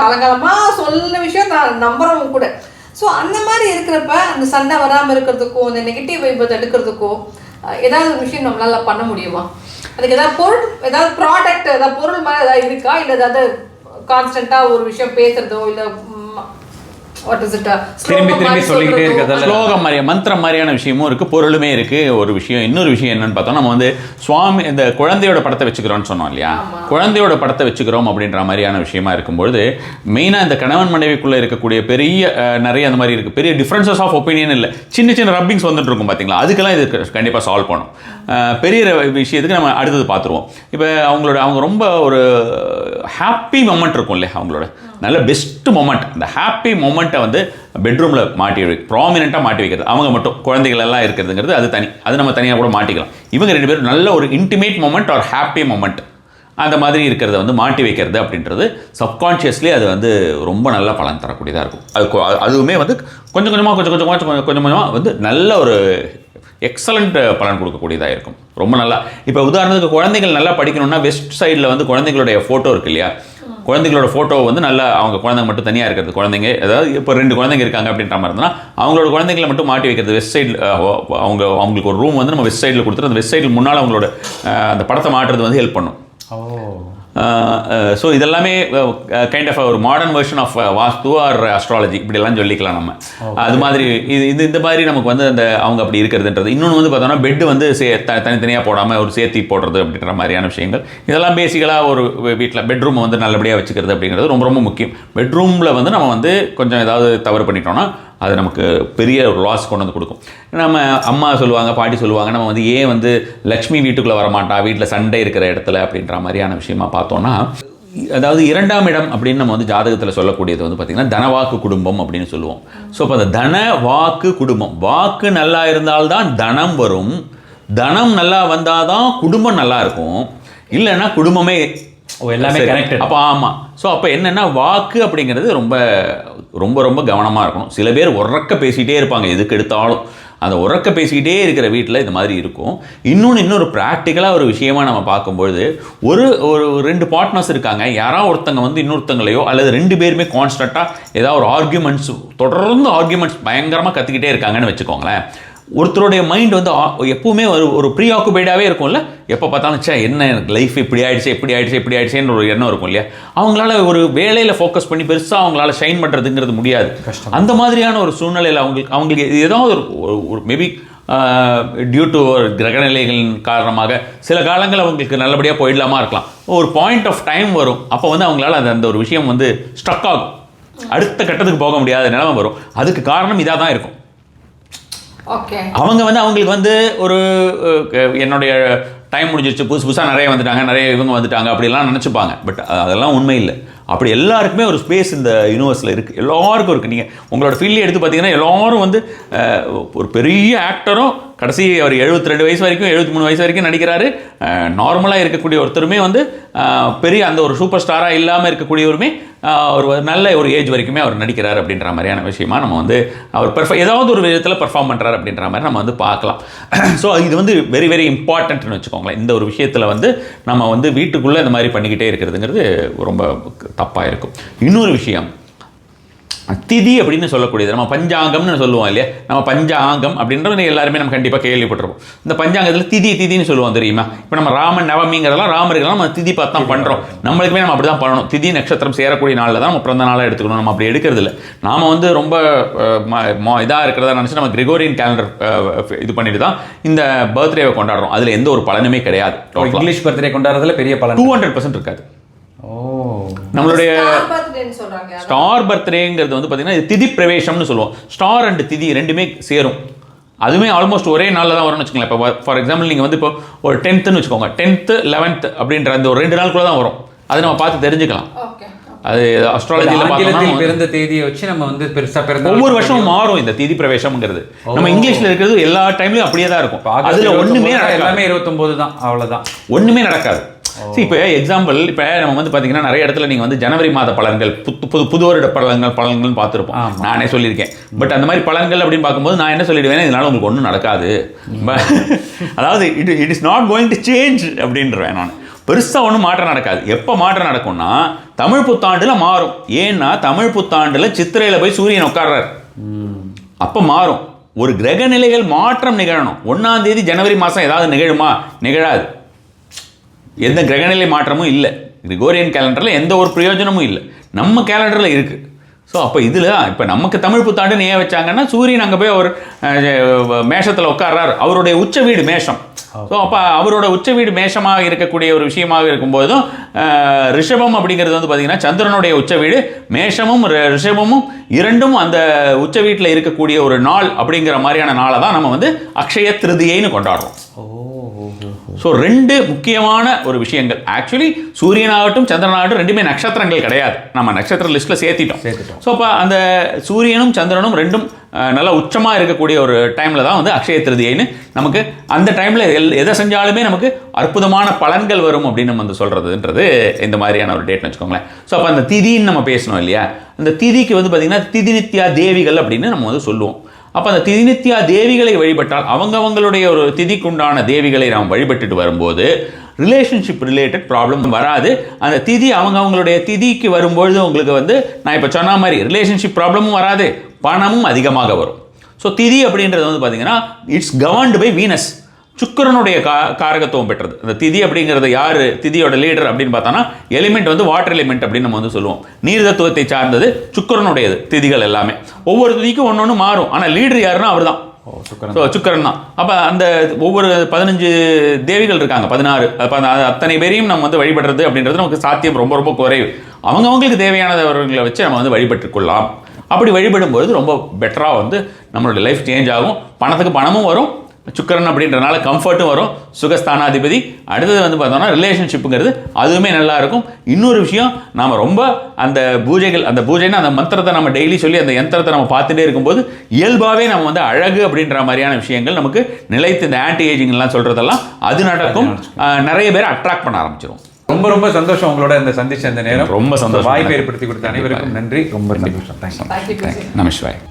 காலங்காலமாக சொல்ல விஷயம் நான் நம்புறவங்க கூட. ஸோ அந்த மாதிரி இருக்கிறப்ப அந்த சண்டை வராமல் இருக்கிறதுக்கோ அந்த நெகட்டிவ் வைப்பை தடுக்கிறதுக்கோ ஏதாவது ஒரு விஷயம் நம்மளால பண்ண முடியுமா? அதுக்கு ஏதாவது பொருள், ஏதாவது ப்ராடக்ட், ஏதாவது பொருள் மாதிரி ஏதாவது இருக்கா? இல்லை ஏதாவது கான்ஸ்டன்ட்டாக ஒரு விஷயம் பேசுறதோ, இல்லை திரும்பி சொல்லிக்கிட்டே இருக்கிறது ஸ்லோகம் மாதிரி மந்திரம் மாதிரியான விஷயமும் இருக்கு, பொருளுமே இருக்கு. ஒரு விஷயம், இன்னொரு விஷயம் என்னன்னு பார்த்தோம், நம்ம வந்து சுவாமி இந்த குழந்தையோட படத்தை வச்சுக்கிறோம்னு சொன்னோம் இல்லையா, குழந்தையோட படத்தை வச்சுக்கிறோம் அப்படின்ற மாதிரியான விஷயமா இருக்கும்பொழுது மெயினாக இந்த கணவன் மனைவிக்குள்ள இருக்கக்கூடிய பெரிய நிறைய அந்த மாதிரி இருக்கு, பெரிய டிஃப்ரென்சஸ் ஆஃப் ஒப்பீனியன் இல்லை, சின்ன சின்ன ரப்பிங்ஸ் வந்துட்டு இருக்கும் பார்த்தீங்களா, அதுக்கெல்லாம் இது கண்டிப்பாக சால்வ் பண்ணும். பெரிய விஷயத்துக்கு நம்ம அடுத்தது பார்த்துருவோம். இப்போ அவங்க ரொம்ப ஒரு ஹாப்பி மொமெண்ட் இருக்கும் இல்லையா, அவங்களோட நல்ல பெஸ்ட் மொமெண்ட், அந்த ஹாப்பி மொமெண்ட்டை வந்து பெட்ரூமில் ப்ராமினெண்ட்டாக மாட்டி வைக்கிறது, அவங்க மட்டும் குழந்தைகள் எல்லாம் இருக்கிறதுங்கிறது அது தனி, அது நம்ம தனியாக கூட மாட்டிக்கலாம். இவங்க 2 பேரும் நல்ல ஒரு இன்டிமேட் மொமெண்ட் ஒரு ஹாப்பி மொமெண்ட் அந்த மாதிரி இருக்கிறத வந்து மாட்டி வைக்கிறது அப்படின்றது சப்கான்ஷியஸ்லி அது வந்து ரொம்ப நல்ல பலன் தரக்கூடியதாக இருக்கும். அதுவுமே வந்து கொஞ்சம் கொஞ்சமாக வந்து நல்ல ஒரு எக்ஸலண்ட் பலன் கொடுக்கக்கூடியதாக இருக்கும். ரொம்ப நல்லா. இப்போ உதாரணத்துக்கு குழந்தைகள் நல்லா படிக்கணும்னா வெஸ்ட் சைடில் வந்து குழந்தைகளுடைய ஃபோட்டோ இருக்கு இல்லையா, குழந்தைங்களோட ஃபோட்டோ வந்து நல்லா அவங்க குழந்தைங்க மட்டும் தனியாக இருக்கிறது, குழந்தைங்க அதாவது இப்போ 2 குழந்தைங்க இருக்காங்க அப்படின்ற மாதிரி இருந்தால் அவங்களோட குழந்தைங்களை மட்டும் மாட்டி வைக்கிறது. வெஸ்ட் சைடில் அவங்களுக்கு ஒரு ரூம் வந்து நம்ம வெஸ்ட் சைடில் கொடுத்துட்டு அந்த வெஸ்ட் சைடில் முன்னால் அவங்களோட அந்த படத்தை மாட்டுறது வந்து ஹெல்ப் பண்ணும். ஸோ இதெல்லாமே கைண்ட் ஆஃப் ஒரு modern version of vastu or astrology இப்படிலாம் சொல்லிக்கலாம் நம்ம. அது மாதிரி இந்த மாதிரி நமக்கு வந்து அந்த அவங்க அப்படி இருக்கிறதுன்றது. இன்னொன்று வந்து பார்த்தோம்னா பெட்டு வந்து தனித்தனியாக போடாமல் ஒரு சேர்த்தி போடுறது அப்படின்ற மாதிரியான விஷயங்கள். இதெல்லாம் பேசிக்கலாக ஒரு வீட்டில் பெட்ரூமை வந்து நல்லபடியாக வச்சுக்கிறது அப்படிங்கிறது ரொம்ப ரொம்ப முக்கியம். பெட்ரூமில் வந்து நம்ம வந்து கொஞ்சம் ஏதாவது தவறு பண்ணிட்டோம்னா அது நமக்கு பெரிய ஒரு லாஸ் கொண்டு வந்து கொடுக்கும். நம்ம அம்மா சொல்லுவாங்க, பாட்டி சொல்லுவாங்க, நம்ம வந்து ஏன் வந்து லக்ஷ்மி வீட்டுக்குள்ளே வரமாட்டா வீட்டில் சண்டை இருக்கிற இடத்துல அப்படின்ற மாதிரியான விஷயமா பார்த்தோன்னா, அதாவது 2ஆம் இடம் அப்படின்னு நம்ம வந்து ஜாதகத்தில் சொல்லக்கூடியது வந்து பார்த்திங்கன்னா தனவாக்கு குடும்பம் அப்படின்னு சொல்லுவோம். ஸோ இப்போ அந்த தன வாக்கு குடும்பம், வாக்கு நல்லா இருந்தால்தான் தனம் வரும், தனம் நல்லா வந்தால் தான் குடும்பம் நல்லா இருக்கும், இல்லைன்னா குடும்பமே எல்லாமே கனெக்டட். அப்போ ஆமாம். ஸோ அப்போ என்னென்னா வாக்கு அப்படிங்கிறது ரொம்ப ரொம்ப ரொம்ப கவனமாக இருக்கணும். சில பேர் உறக்க பேசிகிட்டே இருப்பாங்க, எதுக்கு எடுத்தாலும் அந்த உறக்க பேசிக்கிட்டே இருக்கிற வீட்டில் இது மாதிரி இருக்கும். இன்னொரு ப்ராக்டிக்கலாக ஒரு விஷயமா நம்ம பார்க்கும்பொழுது ஒரு 2 பார்ட்னர்ஸ் இருக்காங்க, யாராவது ஒருத்தங்க வந்து இன்னொருத்தங்களையோ அல்லது 2 பேருமே கான்ஸ்டண்ட்டாக ஏதாவது ஒரு ஆர்கியூமெண்ட்ஸ் தொடர்ந்து ஆர்கியூமெண்ட்ஸ் பயங்கரமாக கற்றுக்கிட்டே இருக்காங்கன்னு வச்சுக்கோங்களேன். ஒருத்தருடைய மைண்ட் வந்து எப்பவுமே ஒரு ப்ரீ ஆக்குபைடாகவே இருக்கும்ல, எப்போ பார்த்தாலும் சே என்ன லைஃப் இப்படி ஆயிடுச்சேன்னு ஒரு எண்ணம் இருக்கும் இல்லையா. அவங்களால ஒரு வேலையில் ஃபோக்கஸ் பண்ணி பெருசாக அவங்களால ஷைன் பண்ணுறதுங்கிறது முடியாது. அந்த மாதிரியான ஒரு சூழ்நிலையில் அவங்களுக்கு ஏதாவது ஒரு மேபி டியூ டு கிரகநிலைகளின் காரணமாக சில காலங்கள் அவங்களுக்கு நல்லபடியாக போயிடலாமா இருக்கலாம். ஒரு பாயிண்ட் ஆஃப் டைம் வரும், அப்போ வந்து அவங்களால அந்த ஒரு விஷயம் வந்து ஸ்ட்ரக் ஆகும், அடுத்த கட்டத்துக்கு போக முடியாத நிலைமை வரும். அதுக்கு காரணம் இதாக தான் இருக்கும். அவங்க வந்து அவங்களுக்கு வந்து ஒரு என்னுடைய டைம் முடிஞ்சிருச்சு, புதுசாக நிறைய வந்துட்டாங்க, நிறைய இவங்க வந்துட்டாங்க அப்படிலாம் நினச்சிப்பாங்க. பட் அதெல்லாம் உண்மை இல்லை. அப்படி எல்லாருக்குமே ஒரு ஸ்பேஸ் இந்த யூனிவர்ஸில் இருக்குது, எல்லாருக்கும் இருக்குது. நீங்கள் உங்களோட ஃபீல்டே எடுத்து பார்த்தீங்கன்னா எல்லாரும் வந்து ஒரு பெரிய ஆக்டரும் கடைசி அவர் 72 வயசு வரைக்கும் 73 வயசு வரைக்கும் நடிக்கிறாரு. நார்மலாக இருக்கக்கூடிய ஒருத்தருமே வந்து பெரிய அந்த ஒரு சூப்பர் ஸ்டாராக இல்லாமல் இருக்கக்கூடியவருமே ஒரு நல்ல ஒரு ஏஜ் வரைக்குமே அவர் நடிக்கிறார் அப்படின்ற மாதிரியான விஷயமா நம்ம வந்து அவர் ஏதாவது ஒரு விதத்தில் பெர்ஃபார்ம் பண்ணுறாரு அப்படின்ற மாதிரி நம்ம வந்து பார்க்கலாம். ஸோ இது வந்து வெரி வெரி இம்பார்ட்டன்ட்னு வச்சுக்கோங்களேன். இந்த ஒரு விஷயத்தில் வந்து நம்ம வந்து வீட்டுக்குள்ளே இந்த மாதிரி பண்ணிக்கிட்டே இருக்கிறதுங்கிறது ரொம்ப தப்பாக இருக்கும். இன்னொரு விஷயம் திதி அப்படின்னு சொல்லக்கூடியது, நம்ம பஞ்சாங்கம்னு சொல்லுவோம் இல்லையா. நம்ம பஞ்சாங்கம் அப்படின்றது எல்லாருமே நம்ம கண்டிப்பாக கேள்விப்பட்டிருப்போம். இந்த பஞ்சாங்கத்தில் திதின்னு சொல்லுவோம் தெரியுமா. இப்போ நம்ம ராமன் நவமிங்கிறதெல்லாம் ராமருக்கெல்லாம் நம்ம திதி பார்த்து தான் பண்ணுறோம். நம்மளுக்குமே நம்ம அப்படி தான் பண்ணணும். திதி நட்சத்திரம் சேரக்கூடிய நாளில் தான் நம்ம பிறந்த நாளாக எடுத்துக்கணும். நம்ம அப்படி எடுக்கிறது இல்லை. நாம் வந்து ரொம்ப இதாக இருக்கிறதா நினச்சி நம்ம கிரிகோரியன் கேலண்டர் இது பண்ணிட்டு தான் இந்த பர்த்டேவை கொண்டாடுறோம். அதில் எந்த ஒரு பலனுமே கிடையாது. இங்கிலீஷ் பர்த்டே கொண்டாடுறதுல பெரிய பலன் 200% இருக்காது. நம்மளுடைய ஸ்டார் பர்த்டேங்கிறது வந்து பார்த்தீங்கன்னா திதி பிரவேசம்னு சொல்லுவோம். ஸ்டார் அண்ட் திதி ரெண்டுமே சேரும். அதுவுமே ஆல்மோஸ்ட் ஒரே நாளில் தான் வரும்னு வச்சுக்கோங்களேன். இப்போ ஃபார் எக்ஸாம்பிள் நீங்கள் வந்து இப்போ ஒரு 10th வச்சுக்கோங்க, 10th 11th அப்படின்ற அந்த ஒரு 2 நாளுக்குள்ள தான் வரும். அதை நம்ம பார்த்து தெரிஞ்சுக்கலாம். அது அஸ்ட்ராலஜியில் பிறந்த தேதியை வச்சு நம்ம வந்து பெருசாக பிறந்த ஒவ்வொரு வருஷமும் மாறும் இந்த திதி பிரவேசம்ங்கிறது. நம்ம இங்கிலீஷில் இருக்கிறது எல்லா டைம்லையும் அப்படியே தான் இருக்கும். அதில் ஒன்றுமே எல்லாமே 29 தான், அவ்வளோதான், ஒன்றுமே நடக்காது. இப்போ எக்ஸாம்பிள், இப்போ நம்ம வந்து பார்த்தீங்கன்னா நிறைய இடத்துல நீங்கள் வந்து ஜனவரி மாத பலன்கள் புது வருட பலன்கள்னு பார்த்துருப்போம். நானே சொல்லியிருக்கேன். பட் அந்த மாதிரி பலன்கள் அப்படின்னு பார்க்கும்போது நான் என்ன சொல்லிடுவேன், இதனால உங்களுக்கு ஒன்றும் நடக்காது, அதாவது it is not going to change அப்படின்றேன் நான். பெருசாக ஒன்றும் மாற்றம் நடக்காது. எப்போ மாற்றம் நடக்கும்னா தமிழ் புத்தாண்டில் மாறும். ஏன்னா தமிழ் புத்தாண்டில் சித்திரையில் போய் சூரியன் உட்கார்றார், அப்போ மாறும். ஒரு கிரக நிலைகள் மாற்றம் நிகழணும். 1ஆம் தேதி ஜனவரி மாதம் ஏதாவது நிகழுமா? நிகழாது. எந்த கிரகநிலை மாற்றமும் இல்லை. கிரிகோரியன் கேலண்டரில் எந்த ஒரு பிரயோஜனமும் இல்லை, நம்ம கேலண்டரில் இருக்குது. ஸோ அப்போ இதில் இப்போ நமக்கு தமிழ் புத்தாண்டுன்னு ஏன் வச்சாங்கன்னா சூரியன் அங்கே போய் அவர் மேஷத்தில் உட்கார்றார், அவருடைய உச்ச வீடு மேஷம். ஸோ அப்போ அவரோட உச்ச வீடு மேஷமாக இருக்கக்கூடிய ஒரு விஷயமாக இருக்கும்போதும் ரிஷபம் அப்படிங்கிறது வந்து பார்த்திங்கன்னா சந்திரனுடைய உச்ச வீடு மேஷமும் ரிஷபமும் இரண்டும் அந்த உச்ச வீட்டில் இருக்கக்கூடிய ஒரு நாள் அப்படிங்கிற மாதிரியான நாளை தான் நம்ம வந்து அக்ஷய திருதியைன்னு கொண்டாடுறோம். ஸோ 2 முக்கியமான ஒரு விஷயங்கள். ஆக்சுவலி சூரியனாகட்டும் சந்திரனாகட்டும் ரெண்டுமே நட்சத்திரங்கள் கிடையாது, நம்ம நட்சத்திர லிஸ்ட்டில் சேர்த்திட்டோம். ஸோ அப்போ அந்த சூரியனும் சந்திரனும் ரெண்டும் நல்லா உச்சமாக இருக்கக்கூடிய ஒரு டைமில் தான் வந்து அக்ஷய திருதியைன்னு நமக்கு அந்த டைமில் எதை செஞ்சாலுமே நமக்கு அற்புதமான பலன்கள் வரும் அப்படின்னு நம்ம வந்து சொல்கிறதுன்றது இந்த மாதிரியான ஒரு டேட்னு வச்சுக்கோங்களேன். ஸோ அப்போ அந்த திதின்னு நம்ம பேசணும் இல்லையா. அந்த திதிக்கு வந்து பார்த்திங்கன்னா திதி நித்யா தேவிகள் அப்படின்னு நம்ம வந்து சொல்லுவோம். அப்போ அந்த திதிநித்யா தேவிகளை வழிபட்டால் அவங்களுடைய ஒரு திதிக்குண்டான தேவிகளை நாம் வழிபட்டுட்டு வரும்போது ரிலேஷன்ஷிப் ரிலேட்டட் ப்ராப்ளம் வராது. அந்த திதி அவங்களுடைய திதிக்கு வரும்பொழுது உங்களுக்கு வந்து நான் இப்போ சொன்ன மாதிரி ரிலேஷன்ஷிப் ப்ராப்ளமும் வராது, பணமும் அதிகமாக வரும். ஸோ திதி அப்படின்றது வந்து பார்த்தீங்கன்னா இட்ஸ் கவர்ன்டு பை வீனஸ், சுக்கிரனுடைய காரகத்துவம் பெற்றது. அந்த திதி அப்படிங்கிறது யார் திதியோட லீடர் அப்படின்னு பார்த்தோன்னா எலிமெண்ட் வந்து வாட்டர் எலிமெண்ட் அப்படின்னு நம்ம வந்து சொல்லுவோம். நீர் தத்துவத்தை சார்ந்தது சுக்கிரனுடையது திதிகள் எல்லாமே. ஒவ்வொரு திதிக்கும் ஒன்று ஒன்று மாறும், ஆனால் லீடர் யாருன்னா அவர் தான், சுக்கிரன் தான். அப்போ அந்த ஒவ்வொரு 15 தேவிகள் இருக்காங்க, 16 அத்தனை பேரையும் நம்ம வந்து வழிபடுறது அப்படின்றது நமக்கு சாத்தியம் ரொம்ப ரொம்ப குறைவு. அவங்களுக்கு தேவையானவர்களை வச்சு நம்ம வந்து வழிபட்டு கொள்ளலாம். அப்படி வழிபடும்போது ரொம்ப பெட்டராக வந்து நம்மளுடைய லைஃப் சேஞ்ச் ஆகும். பணத்துக்கு பணமும் வரும், சுக்கிரன் அப்படின்றனால கம்ஃபர்ட்டும் வரும், சுகஸ்தானாதிபதி. அடுத்தது வந்து பார்த்தோம்னா ரிலேஷன்ஷிப்புங்கிறது அதுவுமே நல்லா இருக்கும். இன்னொரு விஷயம், நாம் ரொம்ப அந்த பூஜைகள், அந்த பூஜைன்னா அந்த மந்திரத்தை நம்ம டெய்லி சொல்லி அந்த யந்திரத்தை நம்ம பார்த்துட்டே இருக்கும்போது இயல்பாகவே நம்ம வந்து அழகு அப்படின்ற மாதிரியான விஷயங்கள் நமக்கு நிலைத்து இந்த ஆன்டி ஏஜிங்லாம் சொல்கிறதெல்லாம் அது நடக்கும். நிறைய பேர் அட்ராக்ட் பண்ண ஆரம்பிச்சிடும். ரொம்ப ரொம்ப சந்தோஷம் உங்களோட இந்த சந்திச்ச இந்த நேரம். ரொம்ப சந்தோஷம். வாய்ப்பை ஏற்படுத்தி கொடுத்த அனைவருக்கும் நன்றி. ரொம்ப சந்தோஷம். தேங்க்யூ. நமஸ்காரம்.